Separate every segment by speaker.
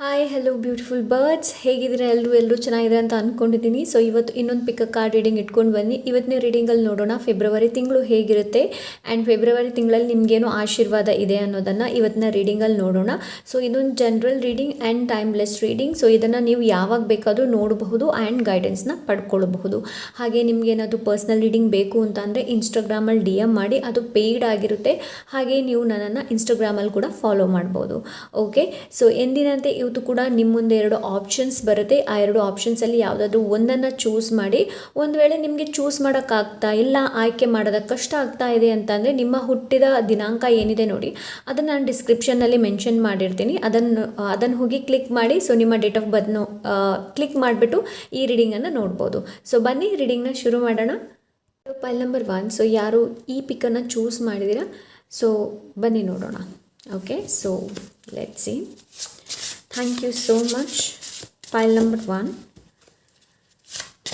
Speaker 1: Hi hello beautiful birds, ಹೇಗಿದ್ದೀರಾ? ಎಲ್ಲರೂ ಚೆನ್ನಾಗಿದೆ ಅಂತ ಅಂದ್ಕೊಂಡಿದ್ದೀನಿ. ಸೊ ಇವತ್ತು ಇನ್ನೊಂದು ಪಿಕ್ ಕಾರ್ಡ್ ರೀಡಿಂಗ್ ಇಟ್ಕೊಂಡು ಬನ್ನಿ. ಇವತ್ತಿನ ರೀಡಿಂಗಲ್ಲಿ ನೋಡೋಣ ಫೆಬ್ರವರಿ ತಿಂಗಳು ಹೇಗಿರುತ್ತೆ ಆ್ಯಂಡ್ ಫೆಬ್ರವರಿ ತಿಂಗಳಲ್ಲಿ ನಿಮಗೇನು ಆಶೀರ್ವಾದ ಇದೆ ಅನ್ನೋದನ್ನು ಇವತ್ತಿನ ರೀಡಿಂಗಲ್ಲಿ ನೋಡೋಣ. ಸೊ ಇದೊಂದು general reading and timeless reading. So ಇದನ್ನು ನೀವು ಯಾವಾಗ ಬೇಕಾದರೂ ನೋಡಬಹುದು ಆ್ಯಂಡ್ ಗೈಡೆನ್ಸ್ನ ಪಡ್ಕೊಳ್ಳಬಹುದು. ಹಾಗೆ ನಿಮಗೇನಾದರೂ ಪರ್ಸ್ನಲ್ ರೀಡಿಂಗ್ ಬೇಕು ಅಂತ ಅಂದರೆ ಇನ್ಸ್ಟಾಗ್ರಾಮಲ್ಲಿ DM ಮಾಡಿ, ಅದು ಪೇಯ್ಡ್ ಆಗಿರುತ್ತೆ. ಹಾಗೆ ನೀವು ನನ್ನನ್ನು ಇನ್ಸ್ಟಾಗ್ರಾಮಲ್ಲಿ ಕೂಡ ಫಾಲೋ ಮಾಡ್ಬೋದು. ಓಕೆ, ಸೊ ಎಂದಿನಂತೆ ಇವತ್ತು ಕೂಡ ನಿಮ್ಮ ಮುಂದೆ 2 ಆಪ್ಷನ್ಸ್ ಬರುತ್ತೆ. ಆ 2 ಆಪ್ಷನ್ಸಲ್ಲಿ ಯಾವುದಾದ್ರೂ ಒಂದನ್ನು ಚೂಸ್ ಮಾಡಿ. ಒಂದು ವೇಳೆ ನಿಮಗೆ ಚೂಸ್ ಮಾಡೋಕ್ಕಾಗ್ತಾ ಇಲ್ಲ, ಆಯ್ಕೆ ಮಾಡೋದಕ್ಕೆ ಕಷ್ಟ ಆಗ್ತಾ ಇದೆ ಅಂತಂದರೆ ನಿಮ್ಮ ಹುಟ್ಟಿದ ದಿನಾಂಕ ಏನಿದೆ ನೋಡಿ, ಅದನ್ನು ನಾನು ಡಿಸ್ಕ್ರಿಪ್ಷನ್ನಲ್ಲಿ ಮೆನ್ಷನ್ ಮಾಡಿರ್ತೀನಿ. ಅದನ್ನು ಹೋಗಿ ಕ್ಲಿಕ್ ಮಾಡಿ. ಸೊ ನಿಮ್ಮ ಡೇಟ್ ಆಫ್ ಬರ್ತ್ನು ಕ್ಲಿಕ್ ಮಾಡಿಬಿಟ್ಟು ಈ ರೀಡಿಂಗನ್ನು ನೋಡ್ಬೋದು. ಸೊ ಬನ್ನಿ ರೀಡಿಂಗ್ನ ಶುರು ಮಾಡೋಣ. ಪೈಲ್ ನಂಬರ್ 1. ಸೊ ಯಾರು ಈ ಪಿಕ್ಕನ್ನು ಚೂಸ್ ಮಾಡಿದ್ದೀರಾ, ಸೊ ಬನ್ನಿ ನೋಡೋಣ. Okay, so let's C. Thank you so much. Pile number 1,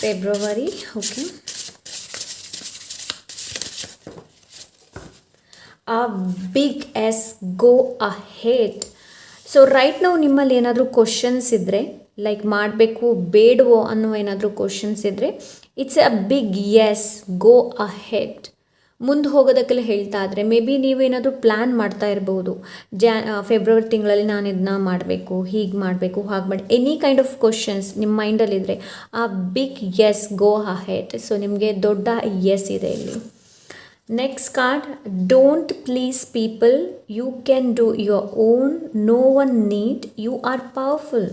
Speaker 1: February. Okay. A big S, go ahead. So right ನಾವು ನಿಮ್ಮಲ್ಲಿ ಏನಾದರೂ ಕ್ವಶನ್ಸ್ ಇದ್ದರೆ, ಲೈಕ್ ಮಾಡಬೇಕು ಬೇಡವೋ ಅನ್ನೋ ಏನಾದರೂ ಕ್ವಶನ್ಸ್ ಇದ್ದರೆ, it's a big yes, go ahead. ಮುಂದೆ ಹೋಗೋದಕ್ಕೆಲ್ಲ ಹೇಳ್ತಾ ಇದ್ರೆ ಮೇ ಬಿ ನೀವೇನಾದರೂ ಪ್ಲ್ಯಾನ್ ಮಾಡ್ತಾ ಇರ್ಬೋದು. ಫೆಬ್ರವರಿ ತಿಂಗಳಲ್ಲಿ ನಾನು ಇದನ್ನ ಮಾಡಬೇಕು, ಹೀಗೆ ಮಾಡಬೇಕು, ಹಾಗೆ ಮಾಡಿ, ಎನಿ ಕೈಂಡ್ ಆಫ್ ಕ್ವಶನ್ಸ್ ನಿಮ್ಮ ಮೈಂಡಲ್ಲಿದ್ದರೆ a big yes, go ahead. So ನಿಮಗೆ ದೊಡ್ಡ ಎಸ್ ಇದೆ ಇಲ್ಲಿ. Next card, don't please people, you can do your own, no one need, you are powerful.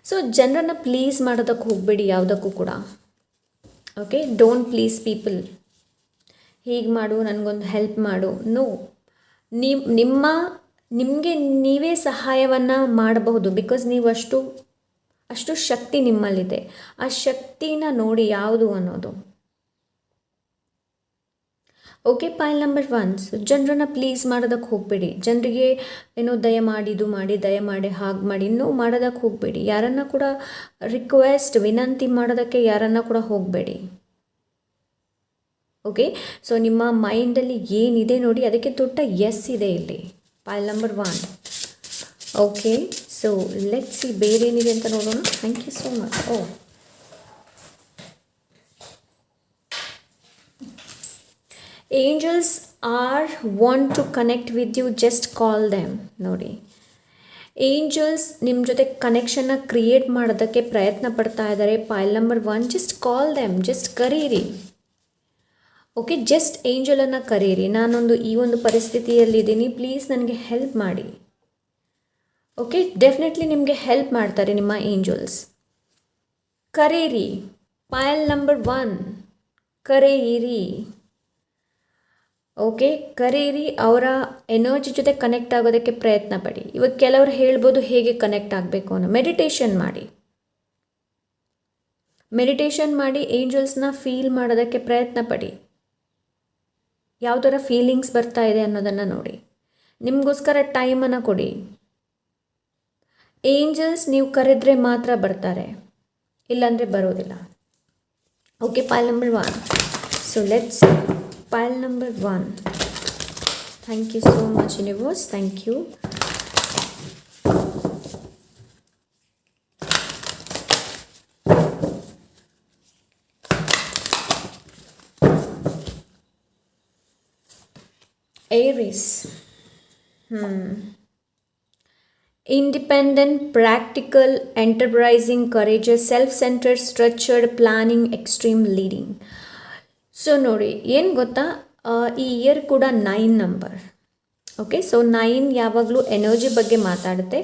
Speaker 1: So ಜನರನ್ನು ಪ್ಲೀಸ್ ಮಾಡೋದಕ್ಕೆ ಹೋಗಬೇಡಿ ಯಾವುದಕ್ಕೂ ಕೂಡ. ಓಕೆ, ಡೋಂಟ್ ಪ್ಲೀಸ್ ಪೀಪಲ್, ಹೀಗೆ ಮಾಡು, ನನಗೊಂದು ಹೆಲ್ಪ್ ಮಾಡು, ನೋ. ನಿಮಗೆ ನೀವೇ ಸಹಾಯವನ್ನು ಮಾಡಬಹುದು. ಬಿಕಾಸ್ ನೀವು ಅಷ್ಟು ಶಕ್ತಿ ನಿಮ್ಮಲ್ಲಿದೆ. ಆ ಶಕ್ತಿನ ನೋಡಿ ಯಾವುದು ಅನ್ನೋದು. Okay, pile number 1. ಸೊ ಜನರನ್ನು ಪ್ಲೀಸ್ ಮಾಡೋದಕ್ಕೆ ಹೋಗಬೇಡಿ. ಜನರಿಗೆ ಏನೋ ದಯಮಾಡಿ, ಇದು ಮಾಡಿ, ದಯಮಾಡಿ, ಹಾಗೆ ಮಾಡಿ, ಇನ್ನೂ ಮಾಡೋದಕ್ಕೆ ಹೋಗಬೇಡಿ. ಯಾರನ್ನು ಕೂಡ ರಿಕ್ವೆಸ್ಟ್, ವಿನಂತಿ ಮಾಡೋದಕ್ಕೆ ಯಾರನ್ನು ಕೂಡ ಹೋಗಬೇಡಿ. ಓಕೆ, ಸೊ ನಿಮ್ಮ ಮೈಂಡಲ್ಲಿ ಏನಿದೆ ನೋಡಿ, ಅದಕ್ಕೆ ದೊಡ್ಡ ಎಸ್ ಇದೆ ಇಲ್ಲಿ. Pile number 1. Okay, so let's see ಬೇರೆ ಏನಿದೆ ಅಂತ ನೋಡೋಣ. Thank you so much. Angels are want to connect with you, just call them. ನೋಡಿ, ಏಂಜಲ್ಸ್ ನಿಮ್ಮ ಜೊತೆ ಕನೆಕ್ಷನ್ನ ಕ್ರಿಯೇಟ್ ಮಾಡೋದಕ್ಕೆ ಪ್ರಯತ್ನ ಪಡ್ತಾ ಇದ್ದಾರೆ. Pile number 1, just call them, just ಕರೀರಿ. ಓಕೆ, ಜಸ್ಟ್ ಏಂಜಲನ್ನು ಕರೀರಿ. ನಾನೊಂದು ಈ ಒಂದು ಪರಿಸ್ಥಿತಿಯಲ್ಲಿದ್ದೀನಿ, ಪ್ಲೀಸ್ ನನಗೆ ಹೆಲ್ಪ್ ಮಾಡಿ. ಓಕೆ, ಡೆಫಿನೆಟ್ಲಿ ನಿಮಗೆ ಹೆಲ್ಪ್ ಮಾಡ್ತಾರೆ ನಿಮ್ಮ ಏಂಜಲ್ಸ್. ಕರೀರಿ. ಪೈಲ್ ನಂಬರ್ 1, ಕರೆಯಿರಿ. ಓಕೆ, ಕರೀರಿ. ಅವರ ಎನರ್ಜಿ ಜೊತೆ ಕನೆಕ್ಟ್ ಆಗೋದಕ್ಕೆ ಪ್ರಯತ್ನ ಪಡಿ. ಇವಾಗ ಕೆಲವರು ಹೇಳ್ಬೋದು ಹೇಗೆ ಕನೆಕ್ಟ್ ಆಗಬೇಕು ಅನ್ನೋ. ಮೆಡಿಟೇಷನ್ ಮಾಡಿ ಏಂಜಲ್ಸ್ನ ಫೀಲ್ ಮಾಡೋದಕ್ಕೆ ಪ್ರಯತ್ನ ಪಡಿ. ಯಾವ ಥರ ಫೀಲಿಂಗ್ಸ್ ಬರ್ತಾ ಇದೆ ಅನ್ನೋದನ್ನು ನೋಡಿ. ನಿಮಗೋಸ್ಕರ ಟೈಮನ್ನು ಕೊಡಿ. ಏಂಜಲ್ಸ್ ನೀವು ಕರೆದ್ರೆ ಮಾತ್ರ ಬರ್ತಾರೆ, ಇಲ್ಲಾಂದರೆ ಬರೋದಿಲ್ಲ. Okay, pile number 1. So let's pile number 1. Thank you so much universe, thank you. Aries. Independent, practical, enterprising, courageous, self-centered, structured, planning, extreme leading. So ನೋಡಿ, ಏನು ಗೊತ್ತಾ, ಈ ಇಯರ್ ಕೂಡ 9 ನಂಬರ್. ಓಕೆ, ಸೊ 9 ಯಾವಾಗಲೂ ಎನರ್ಜಿ ಬಗ್ಗೆ ಮಾತಾಡುತ್ತೆ.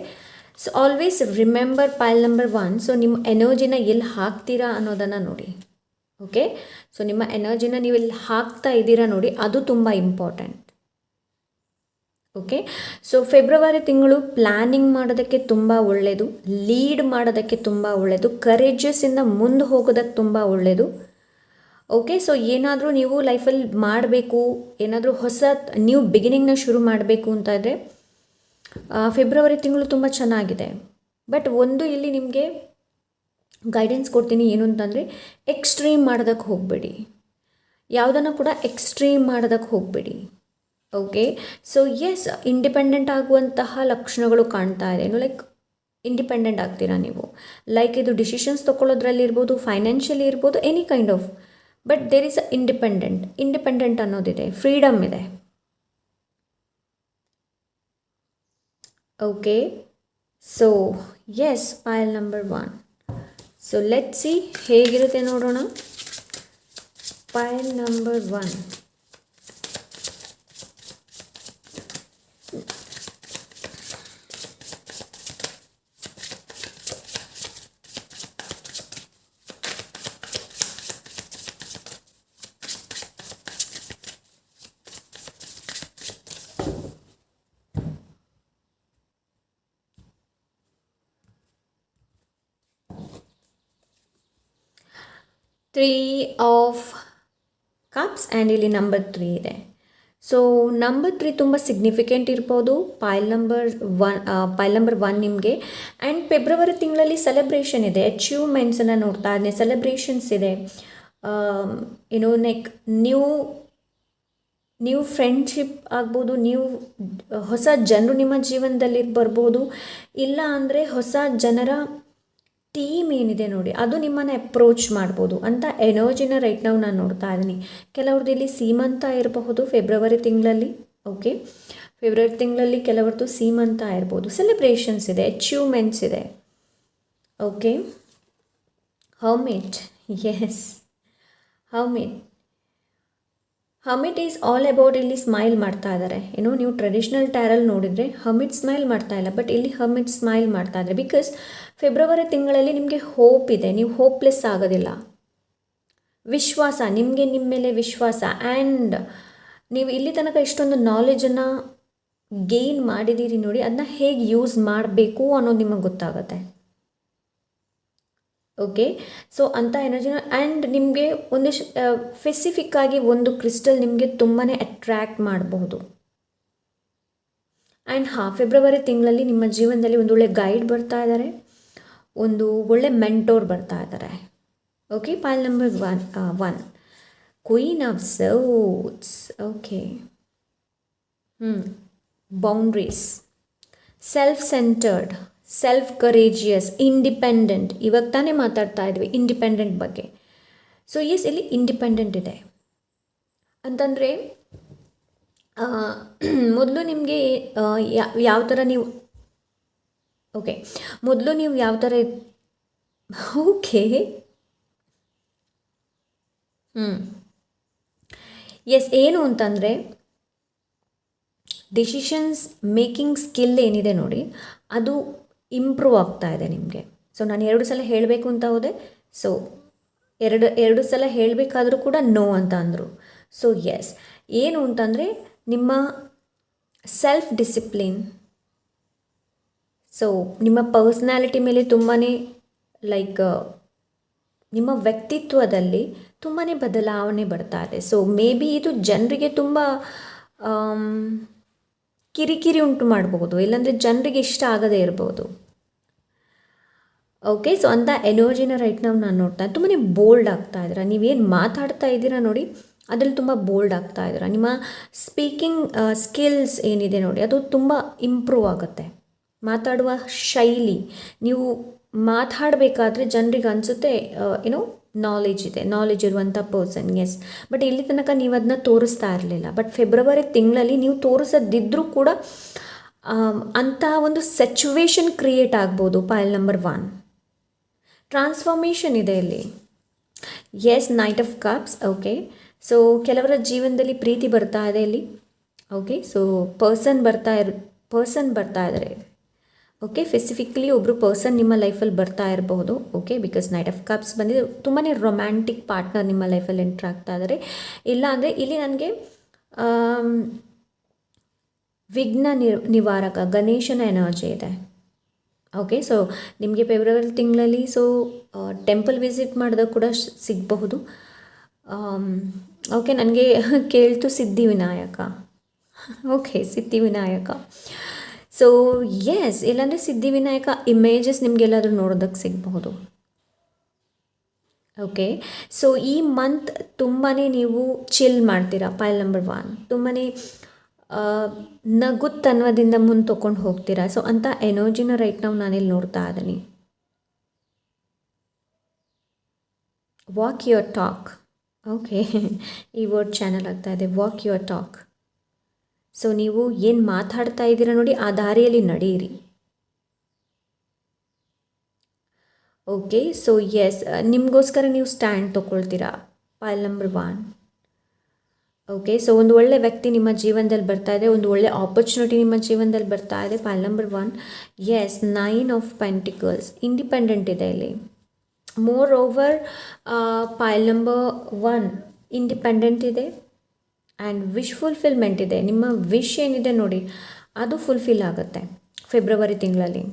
Speaker 1: So always remember pile number 1. So ನಿಮ್ಮ ಎನರ್ಜಿನ ಎಲ್ಲಿ ಹಾಕ್ತೀರಾ ಅನ್ನೋದನ್ನು ನೋಡಿ. ಓಕೆ, ಸೊ ನಿಮ್ಮ ಎನರ್ಜಿನ ನೀವು ಎಲ್ಲಿ ಹಾಕ್ತಾ ಇದ್ದೀರಾ ನೋಡಿ, ಅದು ತುಂಬ ಇಂಪಾರ್ಟೆಂಟ್. ಓಕೆ, ಸೊ ಫೆಬ್ರವರಿ ತಿಂಗಳು ಪ್ಲ್ಯಾನಿಂಗ್ ಮಾಡೋದಕ್ಕೆ ತುಂಬ ಒಳ್ಳೆಯದು, ಲೀಡ್ ಮಾಡೋದಕ್ಕೆ ತುಂಬ ಒಳ್ಳೆಯದು, ಕರೇಜಸ್ಸಿಂದ ಮುಂದೆ ಹೋಗೋದಕ್ಕೆ ತುಂಬ ಒಳ್ಳೆಯದು. ಓಕೆ, ಸೊ ಏನಾದರೂ ನೀವು ಲೈಫಲ್ಲಿ ಮಾಡಬೇಕು, ಏನಾದರೂ ಹೊಸ ನ್ಯೂ ಬಿಗಿನಿಂಗ್ನ ಶುರು ಮಾಡಬೇಕು ಅಂತ ಇದ್ದರೆ ಫೆಬ್ರವರಿ ತಿಂಗಳು ತುಂಬ ಚೆನ್ನಾಗಿದೆ. ಬಟ್ ಒಂದು ಇಲ್ಲಿ ನಿಮಗೆ ಗೈಡೆನ್ಸ್ ಕೊಡ್ತೀನಿ, ಏನು ಅಂತಂದರೆ ಎಕ್ಸ್ಟ್ರೀಮ್ ಮಾಡೋದಕ್ಕೆ ಹೋಗಬೇಡಿ. ಯಾವುದನ್ನು ಕೂಡ ಎಕ್ಸ್ಟ್ರೀಮ್ ಮಾಡೋದಕ್ಕೆ ಹೋಗಬೇಡಿ. ಓಕೆ, ಸೊ ಎಸ್, ಇಂಡಿಪೆಂಡೆಂಟ್ ಆಗುವಂತಹ ಲಕ್ಷಣಗಳು ಕಾಣ್ತಾ ಇದೆ. ಲೈಕ್ ಇಂಡಿಪೆಂಡೆಂಟ್ ಆಗ್ತೀರಾ ನೀವು. ಲೈಕ್ ಇದು ಡಿಸಿಷನ್ಸ್ ತೊಗೊಳ್ಳೋದ್ರಲ್ಲಿ ಇರ್ಬೋದು, ಫೈನಾನ್ಷಿಯಲಿ ಇರ್ಬೋದು, any kind of. But there is a independent ಅನ್ನೋದಿದೆ, ಫ್ರೀಡಮ್ ಇದೆ. Okay, so yes, pile number 1. So let see ಹೇಗಿರುತ್ತೆ ನೋಡೋಣ. Pile number 1. Three of cups and ಇಲ್ಲಿ ನಂಬರ್ 3 ಇದೆ. ಸೊ ನಂಬರ್ 3 ತುಂಬ ಸಿಗ್ನಿಫಿಕೆಂಟ್ ಇರ್ಬೋದು ಪೈಲ್ ನಂಬರ್ 1 ನಿಮಗೆ. ಆ್ಯಂಡ್ ಫೆಬ್ರವರಿ ತಿಂಗಳಲ್ಲಿ ಸೆಲೆಬ್ರೇಷನ್ ಇದೆ, ಅಚೀವ್ಮೆಂಟ್ಸನ್ನು ನೋಡ್ತಾ ಇದ್ದೀನಿ, ಸೆಲೆಬ್ರೇಷನ್ಸ್ ಇದೆ. ಏನೋ ನ್ಯೂ ಫ್ರೆಂಡ್ಶಿಪ್ ಆಗ್ಬೋದು, ಹೊಸ ಜನರು ನಿಮ್ಮ ಜೀವನದಲ್ಲಿ ಬರ್ಬೋದು, ಇಲ್ಲ ಅಂದರೆ ಹೊಸ ಜನರ ಟೀಮ್ ಏನಿದೆ ನೋಡಿ ಅದು ನಿಮ್ಮನ್ನು ಅಪ್ರೋಚ್ ಮಾಡ್ಬೋದು ಅಂತ ಎನರ್ಜಿನ ರೈಟ್ ನಾವು ನಾನು ನೋಡ್ತಾ ಇದ್ದೀನಿ. ಕೆಲವ್ರದ್ದು ಇಲ್ಲಿ ಸೀಮಂತ ಇರಬಹುದು ಫೆಬ್ರವರಿ ತಿಂಗಳಲ್ಲಿ. ಓಕೆ, ಫೆಬ್ರವರಿ ತಿಂಗಳಲ್ಲಿ ಕೆಲವ್ರದ್ದು ಸೀಮಂತ ಇರ್ಬೋದು, ಸೆಲೆಬ್ರೇಷನ್ಸ್ ಇದೆ, ಅಚೀವ್ಮೆಂಟ್ಸ್ ಇದೆ. Okay, hermit, yes, hermit is all about, ಇಲ್ಲಿ ಸ್ಮೈಲ್ ಮಾಡ್ತಾ ಇದ್ದಾರೆ. ಏನು ನೀವು ಟ್ರೆಡಿಷ್ನಲ್ ಟ್ಯಾರಲ್ಲಿ ನೋಡಿದರೆ ಹರ್ಮಿಟ್ ಸ್ಮೈಲ್ ಮಾಡ್ತಾ ಇಲ್ಲ, ಬಟ್ ಇಲ್ಲಿ ಹರ್ಮಿಟ್ ಸ್ಮೈಲ್ ಮಾಡ್ತಾ ಇದ್ದಾರೆ. ಬಿಕಾಸ್ ಫೆಬ್ರವರಿ ತಿಂಗಳಲ್ಲಿ ನಿಮಗೆ ಹೋಪ್ ಇದೆ, ನೀವು ಹೋಪ್ಲೆಸ್ ಆಗೋದಿಲ್ಲ. ವಿಶ್ವಾಸ, ನಿಮಗೆ ನಿಮ್ಮ ಮೇಲೆ ವಿಶ್ವಾಸ. ಆ್ಯಂಡ್ ನೀವು ಇಲ್ಲಿ ತನಕ ಇಷ್ಟೊಂದು ನಾಲೆಜನ್ನು ಗೇನ್ ಮಾಡಿದ್ದೀರಿ ನೋಡಿ, ಅದನ್ನ ಹೇಗೆ ಯೂಸ್ ಮಾಡಬೇಕು ಅನ್ನೋದು ನಿಮಗೆ ಗೊತ್ತಾಗುತ್ತೆ. ಓಕೆ, ಸೊ ಅಂಥ ಎನರ್ಜಿನ. ಆ್ಯಂಡ್ ನಿಮಗೆ ಒಂದು ಸ್ಪೆಸಿಫಿಕ್ಕಾಗಿ ಒಂದು ಕ್ರಿಸ್ಟಲ್ ನಿಮಗೆ ತುಂಬಾ ಅಟ್ರ್ಯಾಕ್ಟ್ ಮಾಡಬಹುದು. ಆ್ಯಂಡ್ ಫೆಬ್ರವರಿ ತಿಂಗಳಲ್ಲಿ ನಿಮ್ಮ ಜೀವನದಲ್ಲಿ ಒಂದು ಒಳ್ಳೆ ಗೈಡ್ ಬರ್ತಾ ಇದ್ದಾರೆ, ಒಂದು ಒಳ್ಳೆ ಮೆಂಟೋರ್ ಬರ್ತಾ ಇದ್ದಾರೆ. Okay, pile number 1, queen of swords. Okay, boundaries, self centered, self courageous, independent. ಇವಾಗ ತಾನೇ ಮಾತಾಡ್ತಾ ಇದ್ವಿ ಇಂಡಿಪೆಂಡೆಂಟ್ ಬಗ್ಗೆ. ಸೊ ಎಸ್, ಇಲ್ಲಿ ಇಂಡಿಪೆಂಡೆಂಟ್ ಇದೆ ಅಂತಂದರೆ ಮೊದಲು ನಿಮಗೆ ಯಾವ ಥರ ನೀವು ಮೊದಲು ನೀವು ಯಾವ ಥರ ಓಕೆ ಎಸ್, ಏನು ಅಂತಂದರೆ ಡಿಸಿಷನ್ಸ್ ಮೇಕಿಂಗ್ ಸ್ಕಿಲ್ ಏನಿದೆ ನೋಡಿ ಅದು ಇಂಪ್ರೂವ್ ಆಗ್ತಾ ಇದೆ ನಿಮಗೆ. ಸೊ ನಾನು 2 ಸಲ ಹೇಳಬೇಕು ಅಂತ ಹೋದೆ, ಸೊ ಎರಡು ಸಲ ಹೇಳಬೇಕಾದ್ರೂ ಕೂಡ ನೋ ಅಂತ ಅಂದರು. ಸೊ ಎಸ್, ಏನು ಅಂತಂದರೆ ನಿಮ್ಮ ಸೆಲ್ಫ್ ಡಿಸಿಪ್ಲಿನ್, ಸೊ ನಿಮ್ಮ ಪರ್ಸ್ನಾಲಿಟಿ ಮೇಲೆ ತುಂಬಾ ಲೈಕ್ ನಿಮ್ಮ ವ್ಯಕ್ತಿತ್ವದಲ್ಲಿ ತುಂಬಾ ಬದಲಾವಣೆ ಬರ್ತಾ ಇದೆ. ಸೊ ಮೇ ಬಿ ಇದು ಜನರಿಗೆ ತುಂಬ ಕಿರಿಕಿರಿ ಉಂಟು ಮಾಡಬಹುದು, ಇಲ್ಲಾಂದರೆ ಜನರಿಗೆ ಇಷ್ಟ ಆಗದೇ ಇರ್ಬೋದು. ಓಕೆ, ಸೊ ಅಂಥ ಎನರ್ಜಿನ ರೈಟ್ ನಾವು ನಾನು ನೋಡ್ತಾ ತುಂಬಾ ಬೋಲ್ಡ್ ಆಗ್ತಾ ಇದ್ದೀರಾ. ನೀವೇನು ಮಾತಾಡ್ತಾ ಇದ್ದೀರಾ ನೋಡಿ ಅದರಲ್ಲಿ ತುಂಬ ಬೋಲ್ಡ್ ಆಗ್ತಾ ಇದ್ದೀರಾ. ನಿಮ್ಮ ಸ್ಪೀಕಿಂಗ್ ಸ್ಕಿಲ್ಸ್ ಏನಿದೆ ನೋಡಿ ಅದು ತುಂಬ ಇಂಪ್ರೂವ್ ಆಗುತ್ತೆ. ಮಾತಾಡುವ ಶೈಲಿ, ನೀವು ಮಾತಾಡಬೇಕಾದ್ರೆ ಜನರಿಗೆ ಅನಿಸುತ್ತೆ ಏನೋ ನಾಲೆಜ್ ಇರುವಂಥ ಪರ್ಸನ್. ಎಸ್, ಬಟ್ ಇಲ್ಲಿ ತನಕ ನೀವು ಅದನ್ನ ತೋರಿಸ್ತಾ ಇರಲಿಲ್ಲ. ಬಟ್ ಫೆಬ್ರವರಿ ತಿಂಗಳಲ್ಲಿ ನೀವು ತೋರಿಸದಿದ್ದರೂ ಕೂಡ ಅಂಥ ಒಂದು ಸಿಚುವೇಶನ್ ಕ್ರಿಯೇಟ್ ಆಗ್ಬೋದು. ಪೈಲ್ ನಂಬರ್ 1, ಟ್ರಾನ್ಸ್ಫಾರ್ಮೇಷನ್ ಇದೆ ಇಲ್ಲಿ. Yes, knight of cups. Okay, so ಕೆಲವರ ಜೀವನದಲ್ಲಿ ಪ್ರೀತಿ ಬರ್ತಾ ಇದೆ ಇಲ್ಲಿ. ಓಕೆ, ಸೊ ಪರ್ಸನ್ ಬರ್ತಾ ಇದ್ದಾರೆ. ಓಕೆ, ಸ್ಪೆಸಿಫಿಕಲಿ ಒಬ್ಬರು ಪರ್ಸನ್ ನಿಮ್ಮ ಲೈಫಲ್ಲಿ ಬರ್ತಾ ಇರಬಹುದು. Okay, because night of cups ಬಂದಿದೆ, ತುಂಬಾ ರೊಮ್ಯಾಂಟಿಕ್ ಪಾರ್ಟ್ನರ್ ನಿಮ್ಮ ಲೈಫಲ್ಲಿ ಎಂಟ್ರ್ ಆಗ್ತಾ ಇದ್ದಾರೆ. ಇಲ್ಲ ಅಂದರೆ ಇಲ್ಲಿ ನನಗೆ ವಿಘ್ನ ನಿವಾರಕ ಗಣೇಶನ ಎನರ್ಜಿ ಇದೆ. ಓಕೆ, ಸೊ ನಿಮಗೆ ಫೆಬ್ರವರಿ ತಿಂಗಳಲ್ಲಿ ಸೊ ಟೆಂಪಲ್ ವಿಸಿಟ್ ಮಾಡಿದಾಗ ಕೂಡ ಸಿಗಬಹುದು. ಓಕೆ, ನನಗೆ ಕೇಳ್ತು Siddhivinayak. Okay, Siddhivinayak. So yes, ಇಲ್ಲಾಂದರೆ ಸಿದ್ಧಿವಿನಾಯಕ ಇಮೇಜಸ್ ನಿಮಗೆಲ್ಲಾದರೂ ನೋಡೋದಕ್ಕೆ ಸಿಗಬಹುದು. ಓಕೆ, ಸೊ ಈ ಮಂತ್ ತುಂಬಾ ನೀವು ಚಿಲ್ ಮಾಡ್ತೀರಾ. ಪೈಲ್ ನಂಬರ್ 1 ತುಂಬಾ ನಗುತ್ತನ್ವದಿಂದ ಮುಂದೆ ತೊಗೊಂಡು ಹೋಗ್ತೀರಾ. ಸೊ ಅಂಥ ಎನರ್ಜಿನ ರೈಟ್ ನಾವು ನಾನಿಲ್ಲಿ ನೋಡ್ತಾ ಇದ್ದೀನಿ. Walk your talk. ಓಕೆ, ಈ ವರ್ಡ್ ಚಾನಲ್ ಆಗ್ತಾ ಇದೆ, ವಾಕ್ ಯುವರ್ ಟಾಕ್. ಸೊ ನೀವು ಏನು ಮಾತಾಡ್ತಾ ಇದ್ದೀರಾ ನೋಡಿ, ಆ ದಾರಿಯಲ್ಲಿ ನಡೆಯಿರಿ. ಓಕೆ, ಸೊ ಎಸ್, ನಿಮಗೋಸ್ಕರ ನೀವು ಸ್ಟ್ಯಾಂಡ್ ತೊಗೊಳ್ತೀರಾ. Pile number 1. ಓಕೆ, ಸೊ ಒಂದು ಒಳ್ಳೆ ವ್ಯಕ್ತಿ ನಿಮ್ಮ ಜೀವನದಲ್ಲಿ ಬರ್ತಾ ಇದೆ, ಒಂದು ಒಳ್ಳೆ ಆಪರ್ಚುನಿಟಿ ನಿಮ್ಮ ಜೀವನದಲ್ಲಿ ಬರ್ತಾ ಇದೆ. Pile number 1. Yes, 9 of pentacles, independent ಇದೆ ಇಲ್ಲಿ. Moreover pile number 1 independent ಇದೆ ಆ್ಯಂಡ್ ವಿಶ್ ಫುಲ್ಫಿಲ್ಮೆಂಟ್ ಇದೆ. ನಿಮ್ಮ ವಿಶ್ ಏನಿದೆ ನೋಡಿ, ಅದು ಫುಲ್ಫಿಲ್ ಆಗುತ್ತೆ ಫೆಬ್ರವರಿ ತಿಂಗಳಲ್ಲಿ.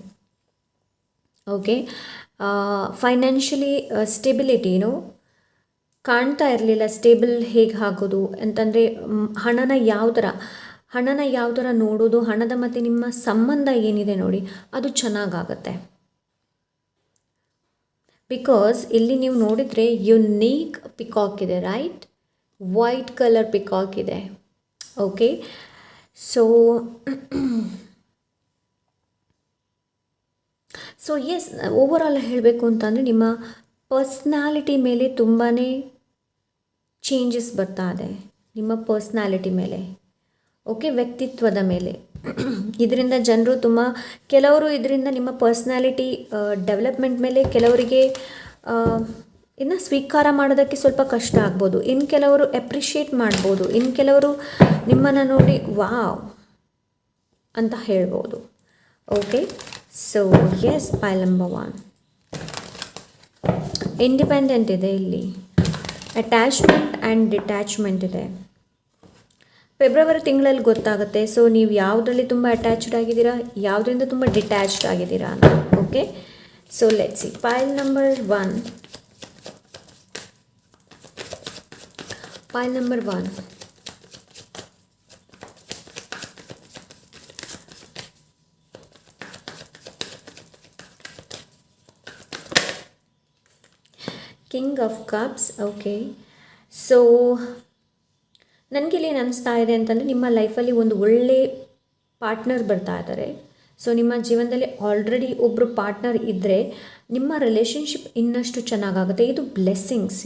Speaker 1: ಓಕೆ, ಫೈನಾನ್ಷಿಯಲಿ ಸ್ಟೆಬಿಲಿಟಿನೂ ಕಾಣ್ತಾ ಇರಲಿಲ್ಲ. ಸ್ಟೇಬಲ್ ಹೇಗೆ ಆಗೋದು ಅಂತಂದರೆ ಹಣನ ಯಾವ ಥರ ನೋಡೋದು, ಹಣದ ಮತ್ತು ನಿಮ್ಮ ಸಂಬಂಧ ಏನಿದೆ ನೋಡಿ, ಅದು ಚೆನ್ನಾಗಾಗತ್ತೆ. ಬಿಕಾಸ್ ಇಲ್ಲಿ ನೀವು ನೋಡಿದರೆ ಯುನೀಕ್ ಪಿಕಾಕ್ ಇದೆ, ರೈಟ್? ವೈಟ್ ಕಲರ್ ಪಿಕಾಕ್ ಇದೆ. ಓಕೆ, ಸೊ ಎಸ್, ಓವರಾಲ್ ಹೇಳಬೇಕು ಅಂತಂದರೆ ನಿಮ್ಮ ಪರ್ಸ್ನಾಲಿಟಿ ಮೇಲೆ ತುಂಬಾ ಚೇಂಜಸ್ ಬರ್ತಾ ಇದೆ, ನಿಮ್ಮ ಪರ್ಸ್ನಾಲಿಟಿ ಮೇಲೆ. ಓಕೆ, ವ್ಯಕ್ತಿತ್ವದ ಮೇಲೆ. ಇದರಿಂದ ಜನರು ಕೆಲವರು ಇದರಿಂದ ನಿಮ್ಮ ಪರ್ಸ್ನಾಲಿಟಿ ಡೆವಲಪ್ಮೆಂಟ್ ಮೇಲೆ ಕೆಲವರಿಗೆ ಇನ್ನು ಸ್ವೀಕಾರ ಮಾಡೋದಕ್ಕೆ ಸ್ವಲ್ಪ ಕಷ್ಟ ಆಗ್ಬೋದು, ಇನ್ನು ಕೆಲವರು ಅಪ್ರಿಷಿಯೇಟ್ ಮಾಡ್ಬೋದು, ಇನ್ನು ಕೆಲವರು ನಿಮ್ಮನ್ನು ನೋಡಿ ವಾವ್ ಅಂತ ಹೇಳ್ಬೋದು. Okay, so yes, pile number 1 independent ಇದೆ ಇಲ್ಲಿ. ಅಟ್ಯಾಚ್ಮೆಂಟ್ ಆ್ಯಂಡ್ ಡಿಟ್ಯಾಚ್ಮೆಂಟ್ ಇದೆ. ಫೆಬ್ರವರಿ ತಿಂಗಳಲ್ಲಿ ಗೊತ್ತಾಗುತ್ತೆ. ಸೊ ನೀವು ಯಾವುದರಲ್ಲಿ ತುಂಬ ಅಟ್ಯಾಚ್ಡ್ ಆಗಿದ್ದೀರಾ, ಯಾವುದರಿಂದ ತುಂಬ ಡಿಟ್ಯಾಚ್ಡ್ ಆಗಿದ್ದೀರಾ ಅಂತ. Okay, so let's see. Pile number 1. Pile number 1. King of cups. Okay, so ನನಗಿಲ್ಲಿ ಏನು ಅನಿಸ್ತಾ ಇದೆ ಅಂತಂದರೆ ನಿಮ್ಮ ಲೈಫಲ್ಲಿ ಒಂದು ಒಳ್ಳೆ ಪಾರ್ಟ್ನರ್ ಬರ್ತಾ ಇದ್ದಾರೆ. ಸೊ ನಿಮ್ಮ ಜೀವನದಲ್ಲಿ ಆಲ್ರೆಡಿ ಒಬ್ಬರು ಪಾರ್ಟ್ನರ್ ಇದ್ದರೆ ನಿಮ್ಮ ರಿಲೇಷನ್ಶಿಪ್ ಇನ್ನಷ್ಟು ಚೆನ್ನಾಗಾಗುತ್ತೆ. ಇದು blessings,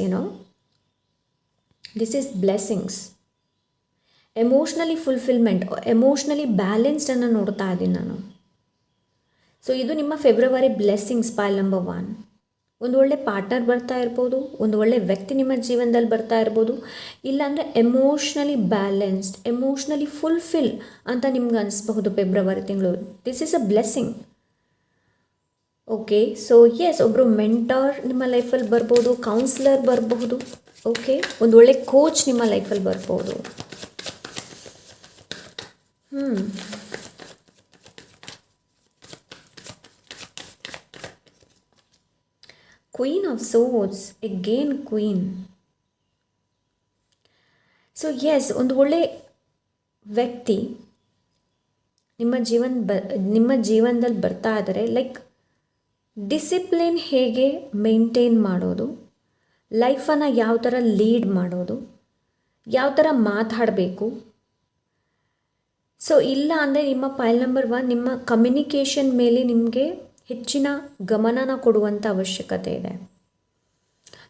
Speaker 1: this is blessings. Emotionally fulfilment, emotionally ಬ್ಯಾಲೆನ್ಸ್ಡನ್ನು ನೋಡ್ತಾ ಇದ್ದೀನಿ ನಾನು. ಸೊ ಇದು ನಿಮ್ಮ ಫೆಬ್ರವರಿ ಬ್ಲೆಸ್ಸಿಂಗ್ಸ್. Pile number 1. ಒಂದು ಒಳ್ಳೆ ಪಾರ್ಟ್ನರ್ ಬರ್ತಾ ಇರ್ಬೋದು, ಒಂದು ಒಳ್ಳೆ ವ್ಯಕ್ತಿ ನಿಮ್ಮ ಜೀವನದಲ್ಲಿ ಬರ್ತಾ ಇರ್ಬೋದು, ಇಲ್ಲಾಂದರೆ ಎಮೋಷ್ನಲಿ ಬ್ಯಾಲೆನ್ಸ್ಡ್, ಎಮೋಷ್ನಲಿ ಫುಲ್ಫಿಲ್ ಅಂತ ನಿಮ್ಗೆ ಅನಿಸ್ಬಹುದು ಫೆಬ್ರವರಿ ತಿಂಗಳು. This is a blessing. Okay, so yes, ಒಬ್ಬರು ಮೆಂಟಾರ್ ನಿಮ್ಮ ಲೈಫಲ್ಲಿ ಬರ್ಬೋದು, ಕೌನ್ಸಿಲರ್ ಬರಬಹುದು. ಓಕೆ, ಒಂದು ಒಳ್ಳೆ ಕೋಚ್ ನಿಮ್ಮ ಲೈಫಲ್ಲಿ ಬರ್ಬೋದು. Queen of swords, again queen. So yes, ಒಂದು ಒಳ್ಳೆ ವ್ಯಕ್ತಿ ನಿಮ್ಮ ಜೀವನದಲ್ಲಿ ಬರ್ತಾ ಇದ್ದಾರೆ. ಲೈಕ್ ಡಿಸಿಪ್ಲಿನ್ ಹೇಗೆ ಮೇಂಟೈನ್ ಮಾಡೋದು, ಲೈಫನ್ನು ಯಾವ ಥರ ಲೀಡ್ ಮಾಡೋದು, ಯಾವ ಥರ ಮಾತಾಡಬೇಕು. ಸೊ ಇಲ್ಲ ಅಂದರೆ ನಿಮ್ಮ ಪೈಲ್ ನಂಬರ್ 1 ನಿಮ್ಮ ಕಮ್ಯುನಿಕೇಷನ್ ಮೇಲೆ ನಿಮಗೆ ಹೆಚ್ಚಿನ ಗಮನನ ಕೊಡುವಂಥ ಅವಶ್ಯಕತೆ ಇದೆ.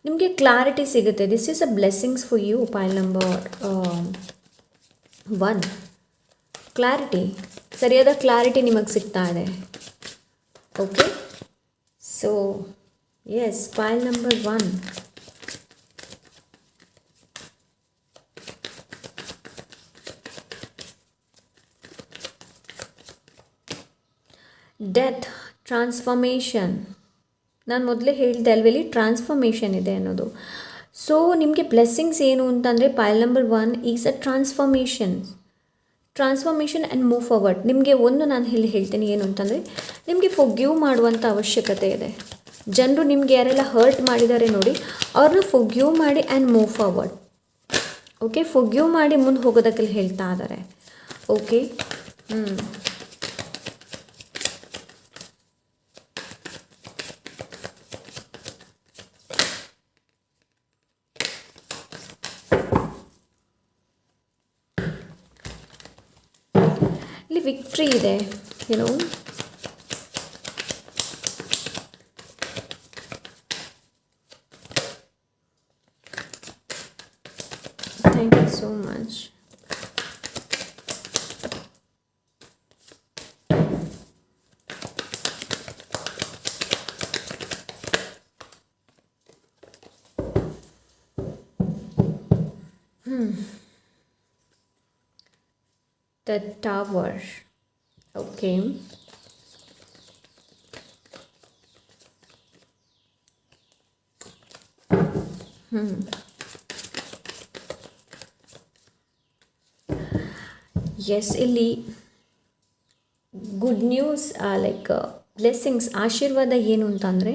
Speaker 1: ನಿಮಗೆ ಕ್ಲಾರಿಟಿ ಸಿಗುತ್ತೆ. This is a blessings for you. Pile number 1 clarity, ಸರಿಯಾದ ಕ್ಲಾರಿಟಿ ನಿಮಗೆ ಸಿಗ್ತಾ ಇದೆ. Okay, so yes, pile number 1. Death, transformation. ನಾನು ಮೊದಲೇ ಹೇಳಿದೆ ಅಲ್ವೇಲಿ, ಟ್ರಾನ್ಸ್ಫಾರ್ಮೇಷನ್ ಇದೆ ಅನ್ನೋದು. ಸೊ ನಿಮಗೆ ಬ್ಲೆಸ್ಸಿಂಗ್ಸ್ ಏನು ಅಂತಂದರೆ ಪೈಲ್ number 1 is a transformation and move forward. ನಿಮಗೆ ಒಂದು ನಾನು ಹೇಳ್ತೀನಿ ಏನು ಅಂತಂದರೆ, ನಿಮಗೆ ಫೊರ್ಗಿವ್ ಮಾಡುವಂಥ ಅವಶ್ಯಕತೆ ಇದೆ. ಜನರು ನಿಮಗೆ ಯಾರೆಲ್ಲ ಹರ್ಟ್ ಮಾಡಿದ್ದಾರೆ ನೋಡಿ, ಅವ್ರನ್ನ ಫೊರ್ಗಿವ್ ಮಾಡಿ and move forward. Okay, forgive ಮಾಡಿ ಮುಂದೆ ಹೋಗೋದಕ್ಕೆ ಹೇಳ್ತಾ ಇದ್ದಾರೆ. ಓಕೆ, ವಿಕ್ಟ್ರಿ ಇದೆ, ಏನೋ. Thank you so much. The Tower. Okay. Yes, ಇಲ್ಲಿ ಗುಡ್ ನ್ಯೂಸ್, ಲೈಕ್ ಬ್ಲೆಸ್ಸಿಂಗ್ಸ್, ಆಶೀರ್ವಾದ ಏನು ಅಂತಂದರೆ,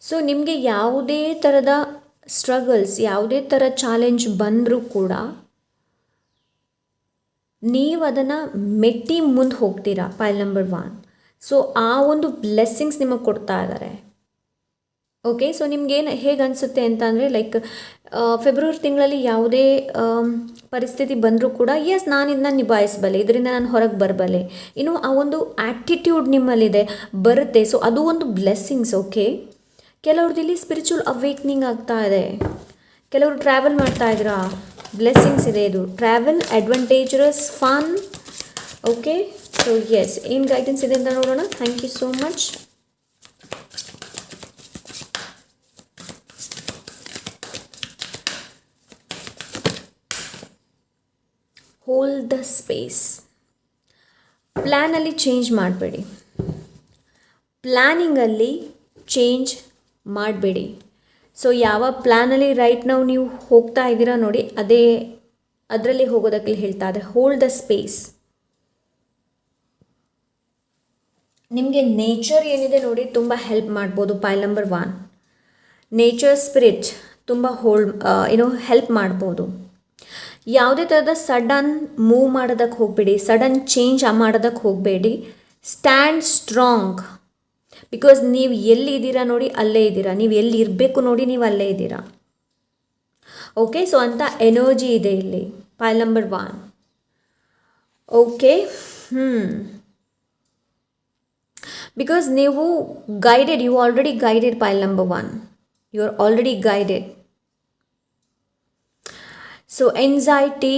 Speaker 1: ಸೊ ನಿಮಗೆ ಯಾವುದೇ ಥರದ ಸ್ಟ್ರಗಲ್ಸ್, ಯಾವುದೇ ಥರ ಚಾಲೆಂಜ್ ಬಂದರೂ ಕೂಡ ನೀವು ಅದನ್ನು ಮೆಟ್ಟಿ ಮುಂದೆ ಹೋಗ್ತೀರಾ. ಪೈಲ್ ನಂಬರ್ 1. ಸೊ ಆ ಒಂದು ಬ್ಲೆಸ್ಸಿಂಗ್ಸ್ ನಿಮಗೆ ಕೊಡ್ತಾ ಇದ್ದಾರೆ. ಓಕೆ, ಸೊ ನಿಮ್ಗೇನು ಹೇಗೆ ಅನಿಸುತ್ತೆ ಅಂತ ಅಂದರೆ, ಲೈಕ್ ಫೆಬ್ರವರಿ ತಿಂಗಳಲ್ಲಿ ಯಾವುದೇ ಪರಿಸ್ಥಿತಿ ಬಂದರೂ ಕೂಡ ಎಸ್ ನಾನು ಇದನ್ನ ನಿಭಾಯಿಸಬಲ್ಲೆ, ಇದರಿಂದ ನಾನು ಹೊರಗೆ ಬರಬಲ್ಲೆ, ಇನ್ನು ಆ ಒಂದು ಆ್ಯಟಿಟ್ಯೂಡ್ ನಿಮ್ಮಲ್ಲಿದೆ, ಬರುತ್ತೆ. ಸೊ ಅದು ಒಂದು ಬ್ಲೆಸ್ಸಿಂಗ್ಸ್. ಓಕೆ, ಕೆಲವ್ರದ್ದು ಇಲ್ಲಿ ಸ್ಪಿರಿಚುವಲ್ ಅವೇಕ್ನಿಂಗ್ ಆಗ್ತಾ ಇದೆ, ಕೆಲವರು ಟ್ರಾವೆಲ್ ಮಾಡ್ತಾ ಇದ್ದೀರಾ, ಬ್ಲೆಸ್ಸಿಂಗ್ಸ್ ಇದೆ. ಇದು travel, advantages, fun. Okay, so yes, ಏನು ಗೈಡೆನ್ಸ್ ಇದೆ ಅಂತ ನೋಡೋಣ. Thank you so much. Hold the space. ಪ್ಲ್ಯಾನಲ್ಲಿ ಚೇಂಜ್ ಮಾಡಬೇಡಿ, ಪ್ಲ್ಯಾನಿಂಗಲ್ಲಿ ಚೇಂಜ್ ಮಾಡಬೇಡಿ. ಸೊ ಯಾವ ಪ್ಲ್ಯಾನಲ್ಲಿ ರೈಟ್ ನಾವು ನೀವು ಹೋಗ್ತಾ ಇದ್ದೀರಾ ನೋಡಿ, ಅದರಲ್ಲಿ ಹೋಗೋದಕ್ಕೆ ಹೇಳ್ತಾ ಇದ್ದಾರೆ. Hold the space. ನಿಮಗೆ ನೇಚರ್ ಏನಿದೆ ನೋಡಿ ತುಂಬ ಹೆಲ್ಪ್ ಮಾಡ್ಬೋದು. ಪೈಲ್ ನಂಬರ್ 1, ನೇಚರ್ ಸ್ಪಿರಿಟ್ ತುಂಬ ಹೆಲ್ಪ್ ಮಾಡ್ಬೋದು. ಯಾವುದೇ ಥರದ ಸಡನ್ ಮೂವ್ ಮಾಡೋದಕ್ಕೆ ಹೋಗಬೇಡಿ, ಸಡನ್ ಚೇಂಜ್ ಮಾಡೋದಕ್ಕೆ ಹೋಗಬೇಡಿ. Stand strong. ಬಿಕಾಸ್ ನೀವು ಎಲ್ಲಿ ಇದ್ದೀರಾ ನೋಡಿ ಅಲ್ಲೇ ಇದ್ದೀರಾ, ನೀವು ಎಲ್ಲಿ ಇರಬೇಕು ನೋಡಿ ನೀವು ಅಲ್ಲೇ ಇದ್ದೀರಾ. ಓಕೆ, ಸೊ ಅಂಥ ಎನರ್ಜಿ ಇದೆ ಇಲ್ಲಿ. Pile number 1. ಓಕೆ, ಬಿಕಾಸ್ ನೀವು guided, you already guided. Pile number 1, you are already guided. So anxiety,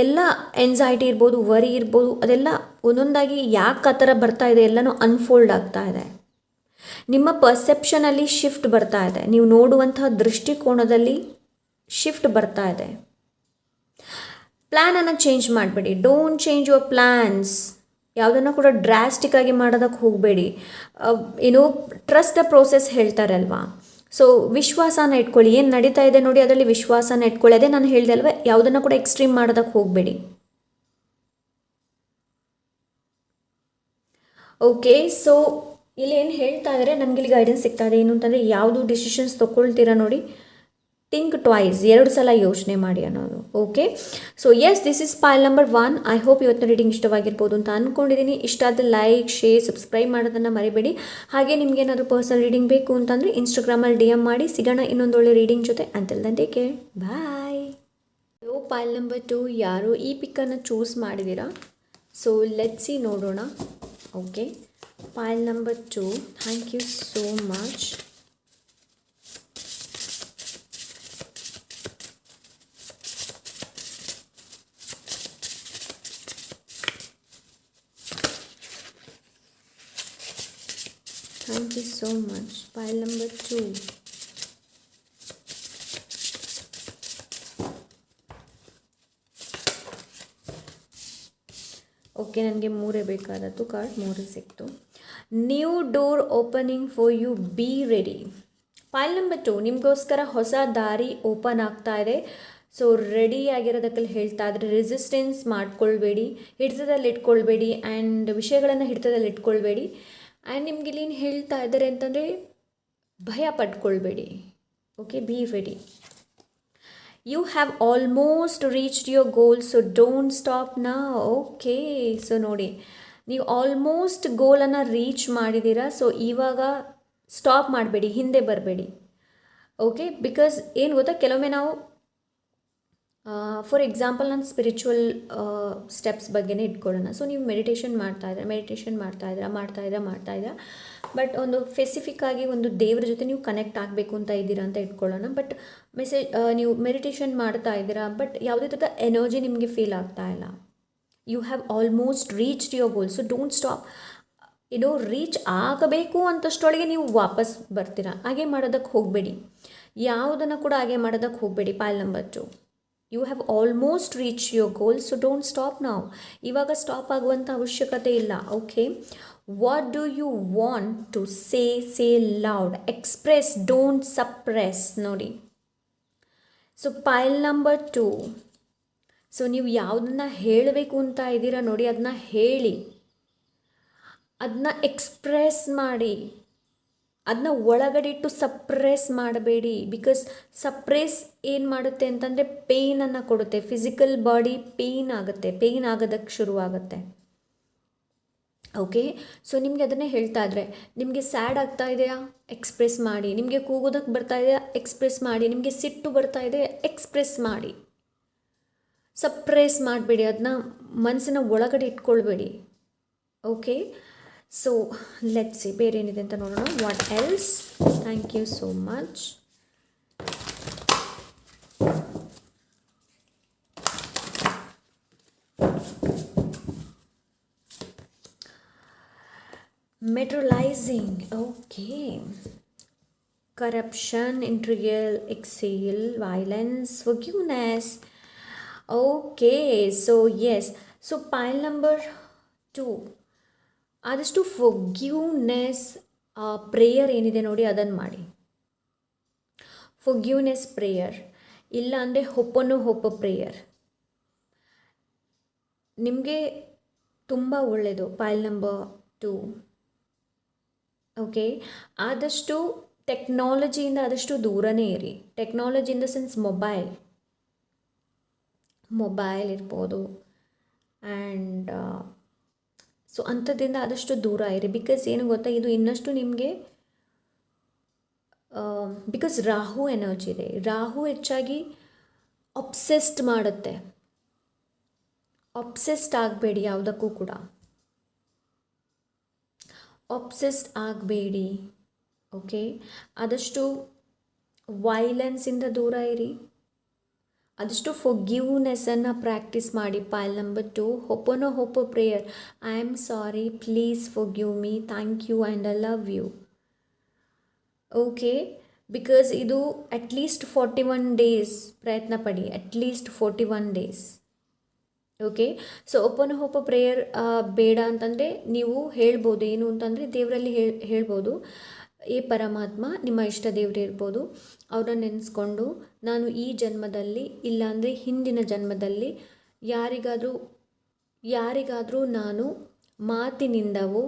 Speaker 1: ಎಲ್ಲ ಎಂಸೈಟಿ ಇರ್ಬೋದು, ವರಿ ಇರ್ಬೋದು, ಅದೆಲ್ಲ ಒಂದೊಂದಾಗಿ ಯಾಕೆ ಆ ಥರ ಬರ್ತಾ ಇದೆ ಎಲ್ಲನೂ ಅನ್ಫೋಲ್ಡ್ ಆಗ್ತಾ ಇದೆ. ನಿಮ್ಮ ಪರ್ಸೆಪ್ಷನಲ್ಲಿ ಶಿಫ್ಟ್ ಬರ್ತಾ ಇದೆ, ನೀವು ನೋಡುವಂತಹ ದೃಷ್ಟಿಕೋನದಲ್ಲಿ ಶಿಫ್ಟ್ ಬರ್ತಾ ಇದೆ. ಪ್ಲ್ಯಾನನ್ನು ಚೇಂಜ್ ಮಾಡಬೇಡಿ. Don't change your plans. ಯಾವುದನ್ನು ಕೂಡ ಡ್ರಾಸ್ಟಿಕ್ಕಾಗಿ ಮಾಡೋದಕ್ಕೆ ಹೋಗಬೇಡಿ. ಟ್ರಸ್ಟ್ ದ ಪ್ರೋಸೆಸ್ ಹೇಳ್ತಾರಲ್ವಾ. ಸೊ ವಿಶ್ವಾಸನ ಇಟ್ಕೊಳ್ಳಿ, ಏನು ನಡೀತಾ ಇದೆ ನೋಡಿ ಅದರಲ್ಲಿ ವಿಶ್ವಾಸನ ಇಟ್ಕೊಳ್ಳಿ. ಅದೇ ನಾನು ಹೇಳಿದೆ ಅಲ್ವ, ಯಾವುದನ್ನು ಕೂಡ ಎಕ್ಸ್ಟ್ರೀಮ್ ಮಾಡೋದಕ್ಕೆ ಹೋಗಬೇಡಿ. ಓಕೆ, ಸೊ ಇಲ್ಲಿ ಏನು ಹೇಳ್ತಾ ಇದ್ದಾರೆ, ನನಗಿಲ್ಲಿ ಗೈಡೆನ್ಸ್ ಸಿಗ್ತಾ ಇದೆ ಏನು ಅಂತಂದರೆ, ಯಾವುದು ಡಿಸಿಷನ್ಸ್ ತೊಗೊಳ್ತೀರಾ ನೋಡಿ, ಥಿಂಕ್ ಟ್ವೈಸ್, 2 ಸಲ ಯೋಚನೆ ಮಾಡಿ ಅನ್ನೋದು. Okay, so yes, this is pile number 1. I hope ಇವತ್ತಿನ ರೀಡಿಂಗ್ ಇಷ್ಟವಾಗಿರ್ಬೋದು ಅಂತ ಅಂದ್ಕೊಂಡಿದ್ದೀನಿ. ಇಷ್ಟ ಆದರೆ ಲೈಕ್, ಶೇರ್, ಸಬ್ಸ್ಕ್ರೈಬ್ ಮಾಡೋದನ್ನು ಮರಿಬೇಡಿ. ಹಾಗೆ ನಿಮ್ಗೆ ಏನಾದರೂ ಪರ್ಸನಲ್ ರೀಡಿಂಗ್ ಬೇಕು ಅಂತಂದರೆ ಇನ್ಸ್ಟಾಗ್ರಾಮಲ್ಲಿ DM ಮಾಡಿ. ಸಿಗೋಣ ಇನ್ನೊಂದೊಳ್ಳೆ ರೀಡಿಂಗ್ ಜೊತೆ. Until then take care, bye. Pile number 2 ಯಾರು ಈ ಪಿಕ್ಕನ್ನು ಚೂಸ್ ಮಾಡಿದ್ದೀರಾ? ಸೊ ಲೆಟ್ಸ್ ಸಿ, ನೋಡೋಣ. Okay, pile number 2, thank you so much. Thank you so much. Pile number 2. Okay, ನನಗೆ 3 ಬೇಕಾದದ್ದು ಕಾರ್ಡ್, 3 ಸಿಕ್ತು. New door opening for you, be ready. Pile number 2, ನಿಮಗೋಸ್ಕರ ಹೊಸ ದಾರಿ ಓಪನ್ ಆಗ್ತಾ ಇದೆ. ಸೊ ರೆಡಿ ಆಗಿರೋದಕ್ಕೆ ಹೇಳ್ತಾ ಇದ್ರೆ, ರೆಸಿಸ್ಟೆನ್ಸ್ ಮಾಡ್ಕೊಳ್ಬೇಡಿ, ಹಿಡಿತದಲ್ಲಿ ಇಟ್ಕೊಳ್ಬೇಡಿ, ಆ್ಯಂಡ್ ವಿಷಯಗಳನ್ನು ಹಿಡಿತದಲ್ಲಿ ಇಟ್ಕೊಳ್ಬೇಡಿ. ಆ್ಯಂಡ್ ನಿಮ್ಗೆ ಇಲ್ಲಿ ಏನು ಹೇಳ್ತಾ ಇದ್ದಾರೆ ಅಂತಂದರೆ, ಭಯ ಪಡ್ಕೊಳ್ಬೇಡಿ. Okay, be ready. You have almost reached your goal, so don't stop ನಾ. ಓಕೆ, ಸೊ ನೋಡಿ, ನೀವು ಆಲ್ಮೋಸ್ಟ್ ಗೋಲನ್ನು ರೀಚ್ ಮಾಡಿದ್ದೀರಾ. ಸೊ ಇವಾಗ ಸ್ಟಾಪ್ ಮಾಡಬೇಡಿ, ಹಿಂದೆ ಬರಬೇಡಿ. ಓಕೆ, ಬಿಕಾಸ್ ಏನು ಗೊತ್ತಾ, ಕೆಲವೊಮ್ಮೆ ನಾವು ಫಾರ್ ಎಕ್ಸಾಂಪಲ್ ನಾನು ಸ್ಪಿರಿಚುವಲ್ ಸ್ಟೆಪ್ಸ್ ಬಗ್ಗೆನೇ ಇಟ್ಕೊಳ್ಳೋಣ. ಸೊ ನೀವು ಮೆಡಿಟೇಷನ್ ಮಾಡ್ತಾ ಇದ್ದೀರಾ ಬಟ್ ಒಂದು ಸ್ಪೆಸಿಫಿಕ್ ಆಗಿ ಒಂದು ದೇವ್ರ ಜೊತೆ ನೀವು ಕನೆಕ್ಟ್ ಆಗಬೇಕು ಅಂತ ಇದ್ದೀರಾ ಅಂತ ಇಟ್ಕೊಳ್ಳೋಣ. ಬಟ್ ನೀವು ಮೆಡಿಟೇಷನ್ ಮಾಡ್ತಾ ಇದ್ದೀರಾ ಬಟ್ ಯಾವುದೇ ಥರದ ಎನರ್ಜಿ ನಿಮಗೆ ಫೀಲ್ ಆಗ್ತಾ ಇಲ್ಲ. You have almost reached your goal. So don't stop. Reach ಆಗಬೇಕು ಅಂತಷ್ಟೊಳಗೆ ನೀವು ವಾಪಸ್ ಬರ್ತೀರಾ. ಹಾಗೆ ಮಾಡೋದಕ್ಕೆ ಹೋಗಬೇಡಿ, ಯಾವುದನ್ನು ಕೂಡ ಹಾಗೆ ಮಾಡೋದಕ್ಕೆ ಹೋಗಬೇಡಿ. Pile number 2, you have almost reach your goal. So don't stop ನಾವು. ಇವಾಗ ಸ್ಟಾಪ್ ಆಗುವಂಥ ಅವಶ್ಯಕತೆ ಇಲ್ಲ. Okay, what do you want to say loud, express, don't suppress. ನೋಡಿ, ಸೊ ಪಾಯಿಲ್ ನಂಬರ್ 2, ಸೊ ನೀವು ಯಾವುದನ್ನು ಹೇಳಬೇಕು ಅಂತ ಇದ್ದೀರಾ ನೋಡಿ, ಅದನ್ನ ಹೇಳಿ, ಅದನ್ನ ಎಕ್ಸ್ಪ್ರೆಸ್ ಮಾಡಿ, ಅದನ್ನ ಒಳಗಡೆ ಇಟ್ಟು ಸಪ್ರೆಸ್ ಮಾಡಬೇಡಿ. ಬಿಕಾಸ್ ಸಪ್ರೆಸ್ ಏನು ಮಾಡುತ್ತೆ ಅಂತಂದರೆ ಪೇಯ್ನನ್ನು ಕೊಡುತ್ತೆ. ಫಿಸಿಕಲ್ ಬಾಡಿ ಪೇಯ್ನ್ ಆಗುತ್ತೆ, ಪೇಯ್ನ್ ಆಗೋದಕ್ಕೆ ಶುರುವಾಗುತ್ತೆ. ಓಕೆ, ಸೊ ನಿಮಗೆ ಅದನ್ನೇ ಹೇಳ್ತಾ ಇದ್ರೆ, ನಿಮಗೆ ಸ್ಯಾಡ್ ಆಗ್ತಾ ಇದೆಯಾ, ಎಕ್ಸ್ಪ್ರೆಸ್ ಮಾಡಿ. ನಿಮಗೆ ಕೂಗೋದಕ್ಕೆ ಬರ್ತಾ ಇದೆಯಾ, ಎಕ್ಸ್ಪ್ರೆಸ್ ಮಾಡಿ. ನಿಮಗೆ ಸಿಟ್ಟು ಬರ್ತಾ ಇದೆ, ಎಕ್ಸ್ಪ್ರೆಸ್ ಮಾಡಿ. ಸಪ್ರೆಸ್ ಮಾಡಬೇಡಿ, ಅದನ್ನ ಮನಸ್ಸಿನ ಒಳಗಡೆ ಇಟ್ಕೊಳ್ಬೇಡಿ. ಓಕೆ, ಸೊ ಲೆಟ್ಸ್ ಸಿ ಬೇರೆ ಏನಿದೆ ಅಂತ ನೋಡೋಣ. What else? Thank you so much. Materializing, okay. Corruption, intrigue, exile, violence, forgiveness. Okay, so yes. So pile number 2, ಆದಷ್ಟು ಫೊರ್ಗಿವ್ನೆಸ್ ಪ್ರೇಯರ್ ಏನಿದೆ ನೋಡಿ ಅದನ್ನು ಮಾಡಿ. ಫೊರ್ಗಿವ್ನೆಸ್ ಪ್ರೇಯರ್, ಇಲ್ಲ ಅಂದರೆ ಹೋಪ ಪ್ರೇಯರ್ ನಿಮಗೆ ತುಂಬ ಒಳ್ಳೆಯದು. ಪೈಲ್ ನಂಬರ್ 2. ಓಕೆ, ಆದಷ್ಟು ಟೆಕ್ನಾಲಜಿಯಿಂದ ಆದಷ್ಟು ದೂರನೇ ಇರಿ. Technology in the sense mobile ಇರ್ಬೋದು ಆ್ಯಂಡ್ ಸೊ ಅಂಥದ್ದಿಂದ ಆದಷ್ಟು ದೂರ ಇರಿ. ಬಿಕಾಸ್ ಏನು ಗೊತ್ತಾ, ಇದು ಇನ್ನಷ್ಟು ನಿಮಗೆ ಬಿಕಾಸ್ ರಾಹು ಎನರ್ಜಿ ಇದೆ. ರಾಹು ಹೆಚ್ಚಾಗಿ ಅಬ್ಸೆಸ್ಡ್ ಮಾಡುತ್ತೆ. ಅಬ್ಸೆಸ್ಡ್ ಆಗಬೇಡಿ, ಯಾವುದಕ್ಕೂ ಕೂಡ ಅಬ್ಸೆಸ್ಡ್ ಆಗಬೇಡಿ. ಓಕೆ, ಆದಷ್ಟು ವೈಲೆನ್ಸಿಂದ ದೂರ ಇರಿ. ಆದಷ್ಟು ಫೊರ್ಗಿವ್ನೆಸ್ಸನ್ನು ಪ್ರಾಕ್ಟೀಸ್ ಮಾಡಿ. ಪೈಲ್ ನಂಬರ್ 2, ಹೋಪ prayer. I am sorry, please forgive me, thank you and I love you. Okay, because ಇದು ಅಟ್ಲೀಸ್ಟ್ 41 ಡೇಸ್ ಪ್ರಯತ್ನ ಪಡಿ, ಅಟ್ಲೀಸ್ಟ್ 41 ಡೇಸ್. ಓಕೆ, ಸೊ ಹೋಪ ಪ್ರೇಯರ್ ಬೇಡ ಅಂತಂದರೆ ನೀವು ಹೇಳ್ಬೋದು. ಏನು ಅಂತಂದರೆ ದೇವರಲ್ಲಿ ಹೇಳ್ಬೋದು, ಏ ಪರಮಾತ್ಮ, ನಿಮ್ಮ ಇಷ್ಟ ದೇವರೇ ಇರ್ಬೋದು, ಅವ್ರನ್ನ ನೆನೆಸ್ಕೊಂಡು ನಾನು ಈ ಜನ್ಮದಲ್ಲಿ ಇಲ್ಲಾಂದರೆ ಹಿಂದಿನ ಜನ್ಮದಲ್ಲಿ ಯಾರಿಗಾದರೂ ನಾನು ಮಾತಿನಿಂದವೋ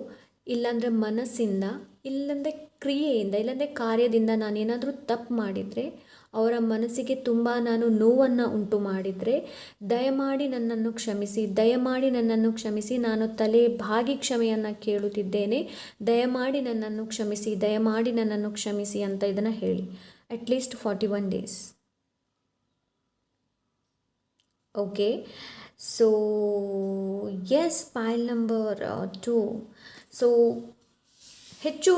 Speaker 1: ಇಲ್ಲಾಂದರೆ ಮನಸ್ಸಿಂದ ಇಲ್ಲಾಂದರೆ ಕ್ರಿಯೆಯಿಂದ ಇಲ್ಲಾಂದರೆ ಕಾರ್ಯದಿಂದ ನಾನೇನಾದರೂ ತಪ್ಪು ಮಾಡಿದರೆ, ಅವರ ಮನಸ್ಸಿಗೆ ತುಂಬ ನಾನು ನೋವನ್ನು ಉಂಟು ಮಾಡಿದರೆ ದಯಮಾಡಿ ನನ್ನನ್ನು ಕ್ಷಮಿಸಿ, ನಾನು ತಲೆ ಬಾಗಿ ಕ್ಷಮೆಯನ್ನು ಕೇಳುತ್ತಿದ್ದೇನೆ, ದಯಮಾಡಿ ನನ್ನನ್ನು ಕ್ಷಮಿಸಿ ಅಂತ ಇದನ್ನು ಹೇಳಿ. At least 41 days. Okay, so yes, pile number 2. So ಹೆಚ್ಚು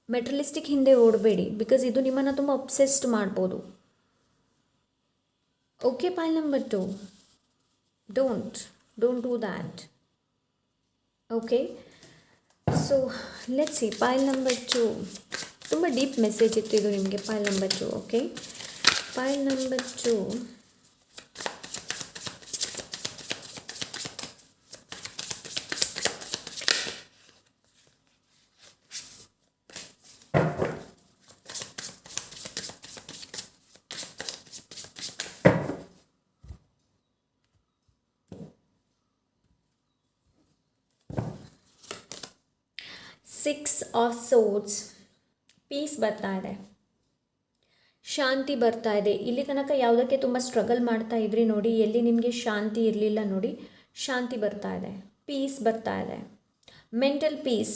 Speaker 1: ಮೆಟೀರಿಯಲಿಸ್ಟಿಕ್ ಹಿಂದೆ ಓಡಬೇಡಿ. ಬಿಕಾಸ್ ಇದು ನಿಮ್ಮನ್ನು ತುಂಬ ಅಬ್ಸೆಸ್ಡ್ ಮಾಡ್ಬೋದು. Okay, pile number 2, don't do that. Okay, so let's see pile number 2. ತುಂಬ ಡೀಪ್ ಮೆಸೇಜ್ ಇತ್ತು ಇದು ನಿಮಗೆ. Pile number 2. Okay, pile number 2. Six of Swords, peace ಬರ್ತಾ ಇದೆ, ಶಾಂತಿ ಬರ್ತಾ ಇದೆ. ಇಲ್ಲಿ ತನಕ ಯಾವುದಕ್ಕೆ ತುಂಬ ಸ್ಟ್ರಗಲ್ ಮಾಡ್ತಾ ಇದ್ರಿ ನೋಡಿ, ಎಲ್ಲಿ ನಿಮಗೆ ಶಾಂತಿ ಇರಲಿಲ್ಲ ನೋಡಿ, ಶಾಂತಿ ಬರ್ತಾ ಇದೆ, ಪೀಸ್ ಬರ್ತಾ ಇದೆ, mental peace.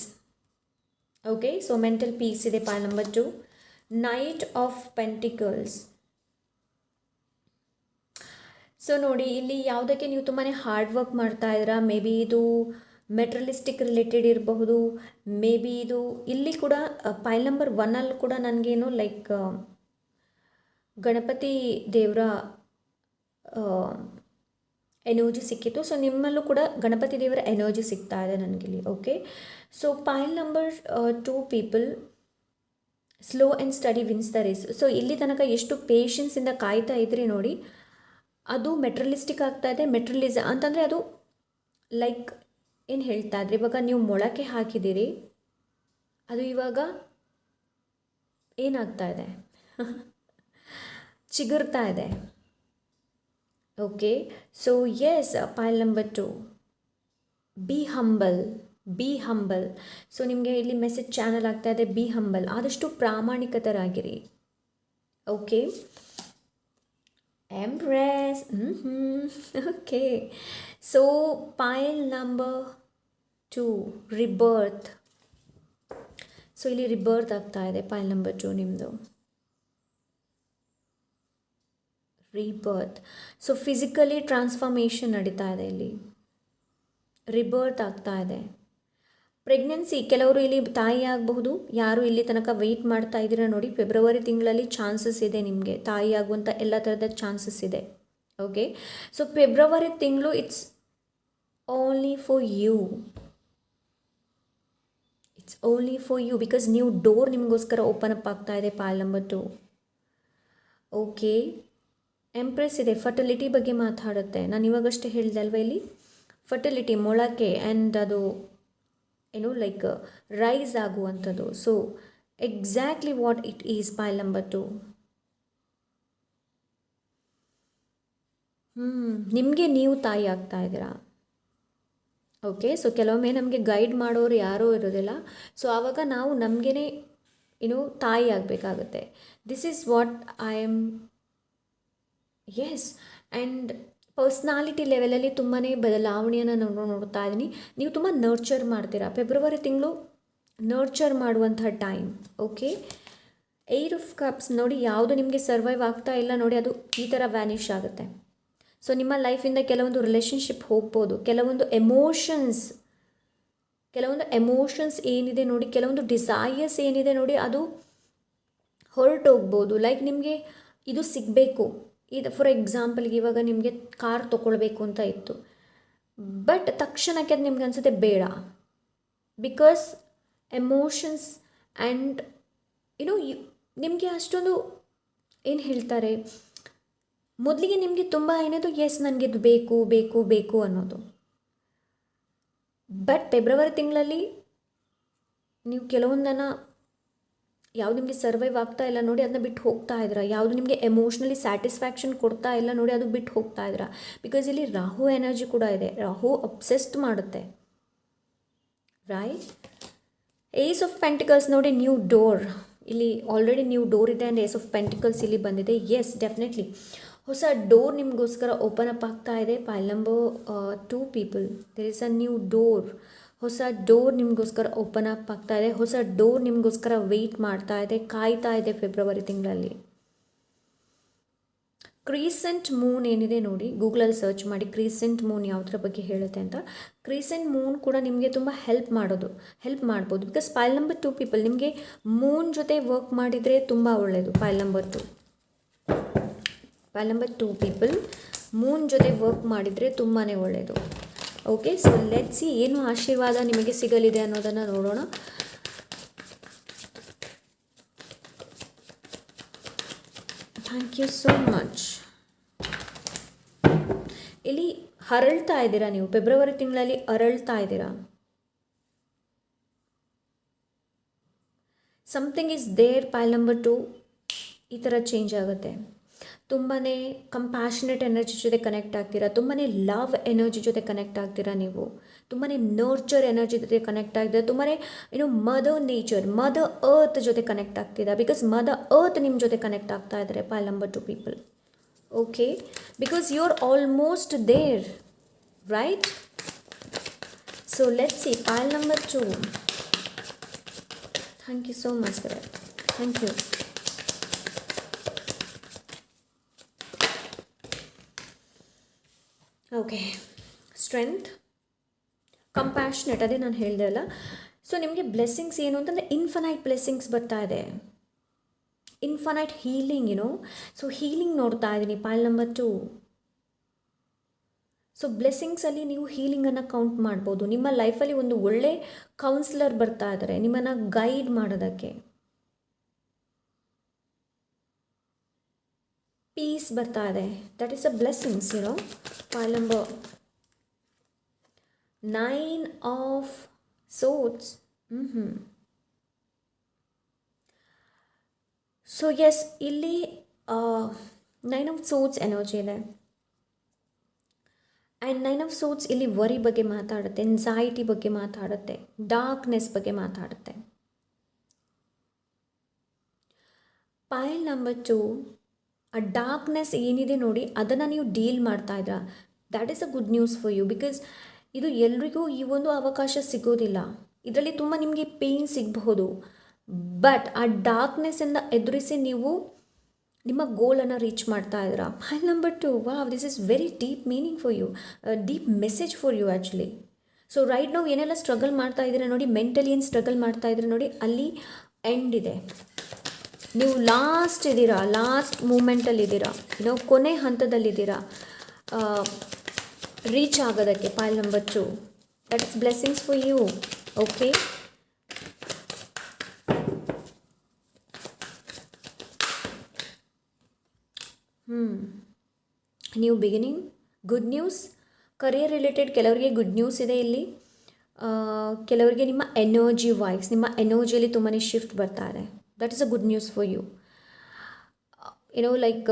Speaker 1: Okay, so mental peace ಇದೆ. Pile number 2, knight of pentacles. So ನೋಡಿ ಇಲ್ಲಿ ಯಾವುದಕ್ಕೆ ನೀವು ತುಂಬಾ ಹಾರ್ಡ್ ವರ್ಕ್ ಮಾಡ್ತಾ ಇದ್ದೀರಾ, ಮೇ ಬಿ ಇದು ಮೆಟ್ರಲಿಸ್ಟಿಕ್ ರಿಲೇಟೆಡ್ ಇರಬಹುದು, ಮೇ ಬಿ ಇದು ಇಲ್ಲಿ ಕೂಡ ಪೈಲ್ ನಂಬರ್ 1 ಕೂಡ ನನಗೇನು ಲೈಕ್ ಗಣಪತಿ ದೇವರ ಎನರ್ಜಿ ಸಿಕ್ಕಿತ್ತು. ಸೊ ನಿಮ್ಮಲ್ಲೂ ಕೂಡ ಗಣಪತಿ ದೇವರ ಎನರ್ಜಿ ಸಿಗ್ತಾ ಇದೆ ನನಗಿಲ್ಲಿ. Okay, so pile number 2 people slow and steady wins the race. So ಇಲ್ಲಿ ತನಕ ಎಷ್ಟು ಪೇಷನ್ಸಿಂದ ಕಾಯ್ತಾ ಇದ್ರಿ ನೋಡಿ, ಅದು ಮೆಟ್ರಲಿಸ್ಟಿಕ್ ಆಗ್ತಾ ಇದೆ. ಮೆಟ್ರಲಿಸಮ್ ಅಂತಂದರೆ ಅದು ಲೈಕ್ ಏನು ಹೇಳ್ತಾ ಇದ್ರಿ, ಇವಾಗ ನೀವು ಮೊಳಕೆ ಹಾಕಿದ್ದೀರಿ, ಅದು ಇವಾಗ ಏನಾಗ್ತಾ ಇದೆ ಚಿಗುರ್ತಾ ಇದೆ. Okay, so yes pile number 2 be humble. So ನಿಮಗೆ ಇಲ್ಲಿ ಮೆಸೇಜ್ ಚಾನಲ್ ಆಗ್ತಾ ಇದೆ, ಬಿ ಹಂಬಲ್, ಆದಷ್ಟು ಪ್ರಾಮಾಣಿಕತರಾಗಿರಿ. Okay, empress. Okay, so pile number 2 rebirth. So ಇಲ್ಲಿ ರಿಬರ್ತ್ ಆಗ್ತಾ ಇದೆ ಪೈಲ್ ನಂಬರ್ 2 ನಿಮ್ಮದು ರಿಬರ್ತ್. ಸೊ ಫಿಸಿಕಲಿ ಟ್ರಾನ್ಸ್ಫಾರ್ಮೇಷನ್ ನಡೀತಾ ಇದೆ, ಇಲ್ಲಿ ರಿಬರ್ತ್ ಆಗ್ತಾ ಇದೆ. ಪ್ರೆಗ್ನೆನ್ಸಿ, ಕೆಲವರು ಇಲ್ಲಿ ತಾಯಿ ಆಗಬಹುದು, ಯಾರು ಇಲ್ಲಿ ತನಕ ವೆಯ್ಟ್ ಮಾಡ್ತಾ ಇದ್ದೀರಾ ನೋಡಿ, ಫೆಬ್ರವರಿ ತಿಂಗಳಲ್ಲಿ ಚಾನ್ಸಸ್ ಇದೆ ನಿಮಗೆ ತಾಯಿ ಆಗುವಂಥ ಎಲ್ಲ ಥರದ ಚಾನ್ಸಸ್ ಇದೆ. ಓಕೆ, ಸೊ ಫೆಬ್ರವರಿ ತಿಂಗಳು it's only for you, it's only for you, because ನೀವು ಡೋರ್ ನಿಮಗೋಸ್ಕರ ಓಪನ್ ಅಪ್ ಆಗ್ತಾ ಇದೆ ಪೈಲ್ ನಂಬರ್ 2. ಓಕೆ, ಎಂಪ್ರೆಸ್ ಇದೆ, ಫರ್ಟಿಲಿಟಿ ಬಗ್ಗೆ ಮಾತಾಡುತ್ತೆ. ನಾನು ಇವಾಗಷ್ಟೇ ಹೇಳಿದೆ ಅಲ್ವಾ, ಇಲ್ಲಿ ಫರ್ಟಿಲಿಟಿ, ಮೊಳಕೆ ಆ್ಯಂಡ್ ಅದು ಏನು ಲೈಕ್ ರೈಸ್ ಆಗುವಂಥದ್ದು. So exactly what it is ಪೈಲ್ number 2. ನಿಮಗೆ ನೀವು ತಾಯಿ ಆಗ್ತಾ ಇದ್ದೀರಾ. ಓಕೆ, ಸೊ ಕೆಲವೊಮ್ಮೆ ನಮಗೆ ಗೈಡ್ ಮಾಡೋರು ಯಾರೂ ಇರೋದಿಲ್ಲ. ಸೊ ಆವಾಗ ನಾವು ನಮಗೇ ತಾಯಿ ಆಗಬೇಕಾಗುತ್ತೆ. This is what I am. Yes, and personality ಲೆವೆಲಲ್ಲಿ ತುಂಬಾ ಬದಲಾವಣೆಯನ್ನು ನಾನು ನೋಡ್ತಾ ಇದ್ದೀನಿ. ನೀವು ತುಂಬ ನರ್ಚರ್ ಮಾಡ್ತೀರಾ. ಫೆಬ್ರವರಿ ತಿಂಗಳು ನರ್ಚರ್ ಮಾಡುವಂಥ ಟೈಮ್. ಓಕೆ, 8 ಆಫ್ ಕಪ್ಸ್ ನೋಡಿ, ಯಾವುದು ನಿಮಗೆ ಸರ್ವೈವ್ ಆಗ್ತಾ ಇಲ್ಲ ನೋಡಿ, ಅದು ಈ ಥರ ವ್ಯಾನಿಷ್ ಆಗುತ್ತೆ. ಸೊ ನಿಮ್ಮ ಲೈಫಿಂದ ಕೆಲವೊಂದು ರಿಲೇಷನ್ಶಿಪ್ ಹೋಗ್ಬೋದು, ಕೆಲವೊಂದು ಎಮೋಷನ್ಸ್ ಏನಿದೆ ನೋಡಿ, ಕೆಲವೊಂದು ಡಿಸೈರ್ಸ್ ಏನಿದೆ ನೋಡಿ, ಅದು ಹೊರಟೋಗ್ಬೋದು. ಲೈಕ್ ನಿಮಗೆ ಇದು ಸಿಗಬೇಕು. ಇದು ಫಾರ್ ಎಕ್ಸಾಂಪಲ್ಗೆ ಇವಾಗ ನಿಮಗೆ ಕಾರ್ ತೊಗೊಳ್ಬೇಕು ಅಂತ ಇತ್ತು, ಬಟ್ ತಕ್ಷಣಕ್ಕೆ ಅದು ನಿಮ್ಗೆ ಅನಿಸುತ್ತೆ ಬೇಡ, ಬಿಕಾಸ್ ಎಮೋಷನ್ಸ್ ಆ್ಯಂಡ್ ನಿಮಗೆ ಅಷ್ಟೊಂದು ಏನು ಹೇಳ್ತಾರೆ, ಮೊದಲಿಗೆ ನಿಮಗೆ ತುಂಬ ಏನಿದು ಎಸ್ ನನಗಿದು ಬೇಕು ಬೇಕು ಬೇಕು ಅನ್ನೋದು. ಬಟ್ ಫೆಬ್ರವರಿ ತಿಂಗಳಲ್ಲಿ ನೀವು ಕೆಲವೊಂದನ್ನು ಯಾವುದು ನಿಮಗೆ ಸರ್ವೈವ್ ಆಗ್ತಾ ಇಲ್ಲ ನೋಡಿ, ಅದನ್ನ ಬಿಟ್ಟು ಹೋಗ್ತಾ ಇದ್ದೀರಾ. ಯಾವುದು ನಿಮಗೆ ಎಮೋಷ್ನಲಿ ಸ್ಯಾಟಿಸ್ಫ್ಯಾಕ್ಷನ್ ಕೊಡ್ತಾ ಇಲ್ಲ ನೋಡಿ, ಅದು ಬಿಟ್ಟು ಹೋಗ್ತಾ ಇದ್ದೀರಾ. ಬಿಕಾಸ್ ಇಲ್ಲಿ ರಾಹು ಎನರ್ಜಿ ಕೂಡ ಇದೆ. ರಾಹು ಅಬ್ಸೆಸ್ಡ್ ಮಾಡುತ್ತೆ, ರೈಟ್. ಏಸ್ ಆಫ್ ಪೆಂಟಿಕಲ್ಸ್ ನೋಡಿ, ನ್ಯೂ ಡೋರ್. ಇಲ್ಲಿ ಆಲ್ರೆಡಿ ನ್ಯೂ ಡೋರ್ ಇದೆ ಆ್ಯಂಡ್ ಏಸ್ ಆಫ್ ಪೆಂಟಿಕಲ್ಸ್ ಇಲ್ಲಿ ಬಂದಿದೆ. ಎಸ್, ಡೆಫಿನೆಟ್ಲಿ ಹೊಸ ಡೋರ್ ನಿಮಗೋಸ್ಕರ ಓಪನ್ ಅಪ್ ಆಗ್ತಾ ಇದೆ. Pile number 2 people, there is a new door. ಹೊಸ ಡೋರ್ ನಿಮಗೋಸ್ಕರ ಓಪನ್ ಅಪ್ ಆಗ್ತಾ ಇದೆ. ಹೊಸ ಡೋರ್ ನಿಮಗೋಸ್ಕರ ವೆಯ್ಟ್ ಮಾಡ್ತಾ ಇದೆ, ಕಾಯ್ತಾ ಇದೆ ಫೆಬ್ರವರಿ ತಿಂಗಳಲ್ಲಿ. ಕ್ರೀಸೆಂಟ್ ಮೂನ್ ಏನಿದೆ ನೋಡಿ, ಗೂಗಲಲ್ಲಿ ಸರ್ಚ್ ಮಾಡಿ ಕ್ರೀಸೆಂಟ್ ಮೂನ್ ಯಾವುದ್ರ ಬಗ್ಗೆ ಹೇಳುತ್ತೆ ಅಂತ. ಕ್ರೀಸೆಂಟ್ ಮೂನ್ ಕೂಡ ನಿಮಗೆ ತುಂಬ ಹೆಲ್ಪ್ ಮಾಡ್ಬೋದು. ಬಿಕಾಸ್ ಪೈಲ್ ನಂಬರ್ 2 ಪೀಪಲ್ ನಿಮಗೆ ಮೂನ್ ಜೊತೆ ವರ್ಕ್ ಮಾಡಿದರೆ ತುಂಬ ಒಳ್ಳೆಯದು. ಪೈಲ್ ನಂಬರ್ 2 ಪೀಪಲ್ ಮೂನ್ ಜೊತೆ ವರ್ಕ್ ಮಾಡಿದರೆ ತುಂಬಾ ಒಳ್ಳೆಯದು. ಓಕೆ, ಸೊ ಲೆಟ್ಸ್ ಸಿ ಏನು ಆಶೀರ್ವಾದ ನಿಮಗೆ ಸಿಗಲಿದೆ ಅನ್ನೋದನ್ನು ನೋಡೋಣ. Thank you so much. ಇಲ್ಲಿ ಹರಳ್ತಾ ಇದ್ದೀರಾ ನೀವು, ಫೆಬ್ರವರಿ ತಿಂಗಳಲ್ಲಿ ಅರಳ್ತಾ ಇದ್ದೀರಾ. Something is there. Pile number 2 ಈ ಥರ ಚೇಂಜ್ ಆಗುತ್ತೆ. ತುಂಬಾ ಕಂಪ್ಯಾಷನೇಟ್ ಎನರ್ಜಿ ಜೊತೆ ಕನೆಕ್ಟ್ ಆಗ್ತೀರಾ, ತುಂಬಾ ಲವ್ ಎನರ್ಜಿ ಜೊತೆ ಕನೆಕ್ಟ್ ಆಗ್ತೀರಾ, ನೀವು ತುಂಬಾ ನರ್ಚರ್ ಎನರ್ಜಿ ಜೊತೆ ಕನೆಕ್ಟ್ ಆಗ್ತೀರಾ, ತುಂಬಾ ಮದರ್ ನೇಚರ್, ಮದರ್ ಅರ್ತ್ ಜೊತೆ ಕನೆಕ್ಟ್ ಆಗ್ತೀರಾ. ಬಿಕಾಸ್ ಮದರ್ ಅರ್ತ್ ನಿಮ್ಮ ಜೊತೆ ಕನೆಕ್ಟ್ ಆಗ್ತಾ ಇದ್ದಾರೆ pile number 2 people. Okay, because you are almost there, right. So let's see pile number 2. Thank you so much sir, thank you. Okay, strength, compassionate, ಅದೇ ನಾನು ಹೇಳಿದೆ ಅಲ್ಲ. ಸೊ ನಿಮಗೆ ಬ್ಲೆಸ್ಸಿಂಗ್ಸ್ ಏನು ಅಂತಂದರೆ ಇನ್ಫನೈಟ್ ಬ್ಲೆಸ್ಸಿಂಗ್ಸ್ ಬರ್ತಾ ಇದೆ, ಇನ್ಫನೈಟ್ ಹೀಲಿಂಗ್, ಸೊ ಹೀಲಿಂಗ್ ನೋಡ್ತಾ ಇದ್ದೀನಿ ಪೈಲ್ ನಂಬರ್ 2. ಸೊ ಬ್ಲೆಸ್ಸಿಂಗ್ಸಲ್ಲಿ ನೀವು ಹೀಲಿಂಗನ್ನು ಕೌಂಟ್ ಮಾಡ್ಬೋದು. ನಿಮ್ಮ ಲೈಫಲ್ಲಿ ಒಂದು ಒಳ್ಳೆ ಕೌನ್ಸಿಲರ್ ಬರ್ತಾ ಇದ್ದಾರೆ ನಿಮ್ಮನ್ನು ಗೈಡ್ ಮಾಡೋದಕ್ಕೆ. ಪೀಸ್ ಬರ್ತಾ ಇದೆ, that is a blessings, pile number 9 of swords. So yes, ಇಲ್ಲಿ 9 ಆಫ್ ಸೋಟ್ಸ್ ಎನರ್ಜಿ ಇದೆ. ಆ್ಯಂಡ್ 9 ಆಫ್ ಸೋಟ್ಸ್ ಇಲ್ಲಿ ವರಿ ಬಗ್ಗೆ ಮಾತಾಡುತ್ತೆ, ಎನ್ಸೈಟಿ ಬಗ್ಗೆ ಮಾತಾಡುತ್ತೆ, ಡಾರ್ಕ್ನೆಸ್ ಬಗ್ಗೆ ಮಾತಾಡುತ್ತೆ. ಪೈಲ್ ನಂಬರ್ 2, ಆ ಡಾರ್ಕ್ನೆಸ್ ಏನಿದೆ ನೋಡಿ ಅದನ್ನು ನೀವು ಡೀಲ್ ಮಾಡ್ತಾ ಇದ್ದೀರಾ. That is a good news for you, because ಇದು ಎಲ್ರಿಗೂ ಈ ಒಂದು ಅವಕಾಶ ಸಿಗೋದಿಲ್ಲ. ಇದರಲ್ಲಿ ತುಂಬ ನಿಮಗೆ ಪೇಯ್ನ್ ಸಿಗಬಹುದು, ಬಟ್ ಆ ಡಾರ್ಕ್ನೆಸ್ಸಿಂದ ಎದುರಿಸಿ ನೀವು ನಿಮ್ಮ ಗೋಲನ್ನು ರೀಚ್ ಮಾಡ್ತಾ ಇದ್ದೀರಾ. Pile number 2, wow, this is very deep meaning for you, deep message for you actually. So right ನಾವು ಏನೆಲ್ಲ ಸ್ಟ್ರಗಲ್ ಮಾಡ್ತಾ ಇದ್ದೀರಾ ನೋಡಿ, ಮೆಂಟಲಿ ಏನು ಸ್ಟ್ರಗಲ್ ಮಾಡ್ತಾ ಇದ್ದೀರಾ ನೋಡಿ, ಅಲ್ಲಿ ಎಂಡ್ ಇದೆ. ನೀವು ಲಾಸ್ಟ್ ಇದ್ದೀರಾ, ಲಾಸ್ಟ್ ಮೂಮೆಂಟಲ್ಲಿದ್ದೀರಾ, ಕೊನೆ ಹಂತದಲ್ಲಿದ್ದೀರಾ ರೀಚ್ ಆಗೋದಕ್ಕೆ. Pile number 2, that is blessings for you. Okay, new beginning, good news, career related ಕೆಲವರಿಗೆ ಗುಡ್ ನ್ಯೂಸ್ ಇದೆ ಇಲ್ಲಿ. ಕೆಲವರಿಗೆ ನಿಮ್ಮ ಎನರ್ಜಿ ವೈಸ್, ನಿಮ್ಮ ಎನರ್ಜಿಯಲ್ಲಿ ತುಂಬಾ ಶಿಫ್ಟ್ ಬರ್ತಾ ಇದೆ. That is a good news for you. Like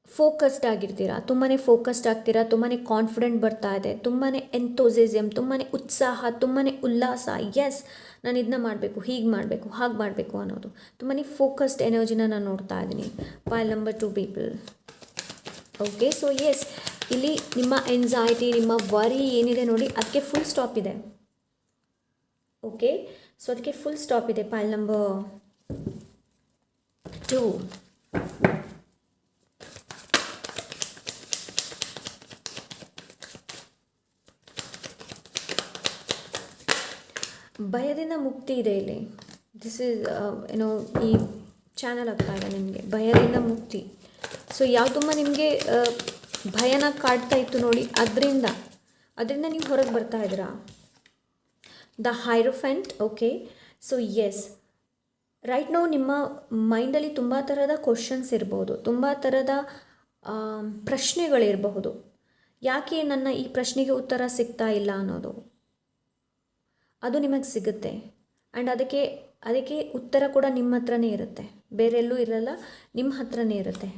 Speaker 1: focused ಆಗಿರ್ತೀರಾ, ತುಂಬಾ ಫೋಕಸ್ಡ್ ಆಗ್ತೀರಾ, ತುಂಬಾ ಕಾನ್ಫಿಡೆಂಟ್ ಬರ್ತಾ ಇದೆ, ತುಂಬಾ ಎಂಥೋಸಿಸಮ್, ತುಂಬಾ ಉತ್ಸಾಹ, ತುಂಬಾ ಉಲ್ಲಾಸ. ಎಸ್, ನಾನು ಇದನ್ನ ಮಾಡಬೇಕು, ಹೀಗೆ ಮಾಡಬೇಕು, ಹಾಗೆ ಮಾಡಬೇಕು ಅನ್ನೋದು ತುಂಬಾ ಫೋಕಸ್ಡ್ ಎನರ್ಜಿನ ನಾನು ನೋಡ್ತಾ ಇದ್ದೀನಿ. Pile number 2 people. Okay, so yes, ಇಲ್ಲಿ ನಿಮ್ಮ ಎಂಜೈಟಿ, ನಿಮ್ಮ ವರಿ ಏನಿದೆ ನೋಡಿ ಅದಕ್ಕೆ ಫುಲ್ ಸ್ಟಾಪ್ ಇದೆ. ಓಕೆ, ಸೊ ಅದಕ್ಕೆ ಫುಲ್ ಸ್ಟಾಪ್ ಇದೆ. Pile number 2. ಭಯದಿಂದ ಮುಕ್ತಿ ಇದೆ ಇಲ್ಲಿ. ದಿಸ್ ಈಸ್ ಈ ಚಾನಲ್ ಆಗ್ತಾ ಇದೆ ನಿಮಗೆ ಭಯದಿಂದ ಮುಕ್ತಿ. ಸೊ ಯಾವ ತುಂಬ ನಿಮಗೆ ಭಯನ ಕಾಡ್ತಾ ಇತ್ತು ನೋಡಿ, ಅದರಿಂದ ನೀವು ಹೊರಗೆ ಬರ್ತಾ ಇದ್ದೀರಾ. The hierophant. Okay, so yes, right ನಾವು ನಿಮ್ಮ ಮೈಂಡಲ್ಲಿ ತುಂಬ ಥರದ ಕ್ವಶನ್ಸ್ ಇರ್ಬೋದು, ತುಂಬ ಥರದ ಪ್ರಶ್ನೆಗಳಿರಬಹುದು. ಯಾಕೆ ನನ್ನ ಈ ಪ್ರಶ್ನೆಗೆ ಉತ್ತರ ಸಿಗ್ತಾ ಇಲ್ಲ ಅನ್ನೋದು, ಅದು ನಿಮಗೆ ಸಿಗುತ್ತೆ. ಆ್ಯಂಡ್ ಅದಕ್ಕೆ ಉತ್ತರ ಕೂಡ ನಿಮ್ಮ ಹತ್ರನೇ ಇರುತ್ತೆ, ಬೇರೆಲ್ಲೂ ಇರಲ್ಲ, ನಿಮ್ಮ ಹತ್ರನೇ ಇರುತ್ತೆ.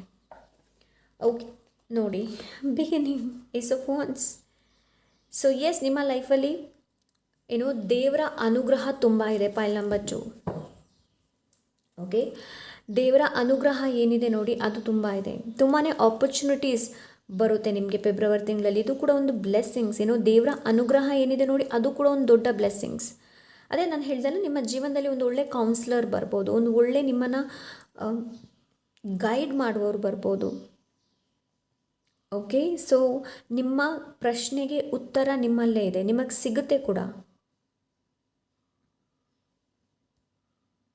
Speaker 1: ಓಕೆ, ನೋಡಿ, beginning, ace of wands. So yes, ನಿಮ್ಮ ಲೈಫಲ್ಲಿ ದೇವರ ಅನುಗ್ರಹ ತುಂಬ ಇದೆ. Pile number 2. ಓಕೆ, ದೇವರ ಅನುಗ್ರಹ ಏನಿದೆ ನೋಡಿ ಅದು ತುಂಬ ಇದೆ. ತುಂಬಾ ಆಪರ್ಚುನಿಟೀಸ್ ಬರುತ್ತೆ ನಿಮಗೆ ಫೆಬ್ರವರಿ ತಿಂಗಳಲ್ಲಿ. ಇದು ಕೂಡ ಒಂದು ಬ್ಲೆಸ್ಸಿಂಗ್ಸ್. ದೇವರ ಅನುಗ್ರಹ ಏನಿದೆ ನೋಡಿ ಅದು ಕೂಡ ಒಂದು ದೊಡ್ಡ ಬ್ಲೆಸ್ಸಿಂಗ್ಸ್. ಅದೇ ನಾನು ಹೇಳ್ದಲ್ಲ, ನಿಮ್ಮ ಜೀವನದಲ್ಲಿ ಒಂದು ಒಳ್ಳೆ ಕೌನ್ಸಿಲರ್ ಬರ್ಬೋದು, ಒಂದು ಒಳ್ಳೆ ನಿಮ್ಮನ್ನು ಗೈಡ್ ಮಾಡುವವರು ಬರ್ಬೋದು. ಓಕೆ, ಸೊ ನಿಮ್ಮ ಪ್ರಶ್ನೆಗೆ ಉತ್ತರ ನಿಮ್ಮಲ್ಲೇ ಇದೆ, ನಿಮಗೆ ಸಿಗುತ್ತೆ ಕೂಡ.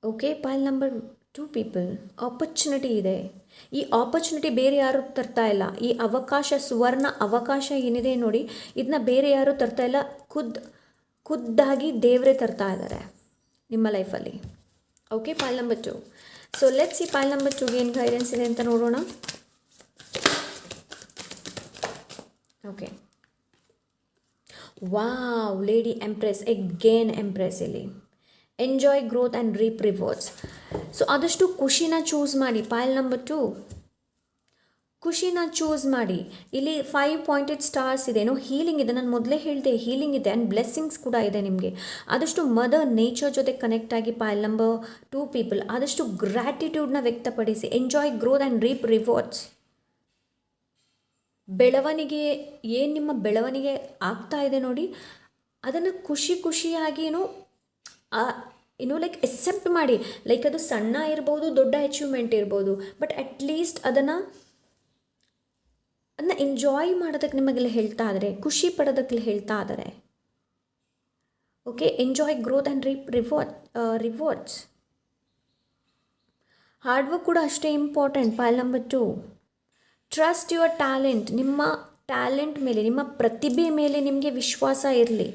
Speaker 1: Okay, pile number 2 people. Opportunity ಇದೆ. ಈ ಆಪರ್ಚುನಿಟಿ ಬೇರೆ ಯಾರು ತರ್ತಾ ಇಲ್ಲ. ಈ ಅವಕಾಶ, ಸುವರ್ಣ ಅವಕಾಶ ಏನಿದೆ ನೋಡಿ, ಇದನ್ನ ಬೇರೆ ಯಾರು ತರ್ತಾ ಇಲ್ಲ, ಖುದ್ದಾಗಿ ದೇವರೇ ತರ್ತಾ ಇದ್ದಾರೆ ನಿಮ್ಮ ಲೈಫಲ್ಲಿ. Okay, pile number 2. So let's see pile number 2ಗೆ ಏನು ಗೈಡೆನ್ಸ್ ಇದೆ ಅಂತ ನೋಡೋಣ. Okay, wow, lady empress, again empress. ಇಲ್ಲಿ enjoy growth and reap rewards. So ಆದಷ್ಟು ಖುಷಿನ ಚೂಸ್ ಮಾಡಿ. ಪೈಲ್ ನಂಬರ್ 2, ಖುಷಿನ ಚೂಸ್ ಮಾಡಿ. ಇಲ್ಲಿ 5 ಪಾಯಿಂಟೆಡ್ ಸ್ಟಾರ್ಸ್ ಇದೆ. ಹೀಲಿಂಗ್ ಇದೆ, ನಾನು ಮೊದಲೇ ಹೇಳಿದೆ, ಹೀಲಿಂಗ್ ಇದೆ ಆ್ಯಂಡ್ ಬ್ಲೆಸ್ಸಿಂಗ್ಸ್ ಕೂಡ ಇದೆ ನಿಮಗೆ. ಆದಷ್ಟು ಮದರ್ ನೇಚರ್ ಜೊತೆ ಕನೆಕ್ಟ್ ಆಗಿ. ಪೈಲ್ ನಂಬರ್ 2 ಪೀಪಲ್, ಆದಷ್ಟು ಗ್ರ್ಯಾಟಿಟ್ಯೂಡ್ನ ವ್ಯಕ್ತಪಡಿಸಿ. Enjoy growth and reap rewards. ಬೆಳವಣಿಗೆ ಏನು ನಿಮ್ಮ ಬೆಳವಣಿಗೆ ಆಗ್ತಾ ಇದೆ ನೋಡಿ, ಅದನ್ನು ಖುಷಿಯಾಗಿ ಲೈಕ್ ಎಕ್ಸೆಪ್ಟ್ ಮಾಡಿ. ಲೈಕ್ ಅದು ಸಣ್ಣ ಇರ್ಬೋದು, ದೊಡ್ಡ ಅಚೀವ್ಮೆಂಟ್ ಇರ್ಬೋದು, ಬಟ್ ಅಟ್ಲೀಸ್ಟ್ ಅದನ್ನು ಅದನ್ನ ಎಂಜಾಯ್ ಮಾಡೋದಕ್ಕೆ ನಿಮಗೆಲ್ಲ ಹೇಳ್ತಾ ಇದ್ದಾರೆ, ಖುಷಿ ಪಡೋದಕ್ಕೆ ಹೇಳ್ತಾ ಇದ್ದಾರೆ. Okay, enjoy growth and rewards. Hard work ಕೂಡ ಅಷ್ಟೇ important. Pile number 2, trust your talent. ನಿಮ್ಮ ಟ್ಯಾಲೆಂಟ್ ಮೇಲೆ, ನಿಮ್ಮ ಪ್ರತಿಭೆ ಮೇಲೆ ನಿಮಗೆ ವಿಶ್ವಾಸ ಇರಲಿ.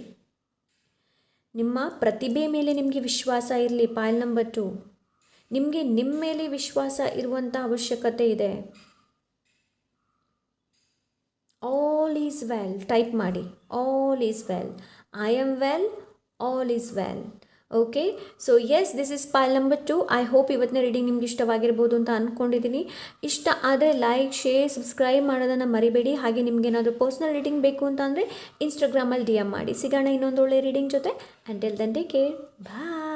Speaker 1: ನಿಮ್ಮ ಪ್ರತಿಭೆ ಮೇಲೆ ನಿಮಗೆ ವಿಶ್ವಾಸ ಇರಲಿ. ಪಾಲ್ ನಂಬರ್ 2, ನಿಮಗೆ ನಿಮ್ಮ ಮೇಲೆ ವಿಶ್ವಾಸ ಇರುವಂಥ ಅವಶ್ಯಕತೆ ಇದೆ. ಆಲ್ ಈಸ್ ವೆಲ್ ಟೈಪ್ ಮಾಡಿ. All is well, I am well, all is well. Okay, so yes, this is pile number 2. I hope ಇವತ್ತಿನ ರೀಡಿಂಗ್ ನಿಮ್ಗೆ ಇಷ್ಟವಾಗಿರ್ಬೋದು ಅಂತ ಅಂದ್ಕೊಂಡಿದ್ದೀನಿ. ಇಷ್ಟ ಆದರೆ ಲೈಕ್, ಶೇರ್, ಸಬ್ಸ್ಕ್ರೈಬ್ ಮಾಡೋದನ್ನು ಮರಿಬೇಡಿ. ಹಾಗೆ ನಿಮ್ಗೇನಾದರೂ ಪರ್ಸ್ನಲ್ ರೀಡಿಂಗ್ ಬೇಕು ಅಂತ ಅಂದರೆ ಇನ್ಸ್ಟಾಗ್ರಾಮಲ್ಲಿ DM ಮಾಡಿ. ಸಿಗೋಣ ಇನ್ನೊಂದು ಒಳ್ಳೆ ರೀಡಿಂಗ್ ಜೊತೆ. ಅಂಟಿಲ್ ದೆನ್ ಟೇಕ್ ಕೇರ್, ಬಾಯ್.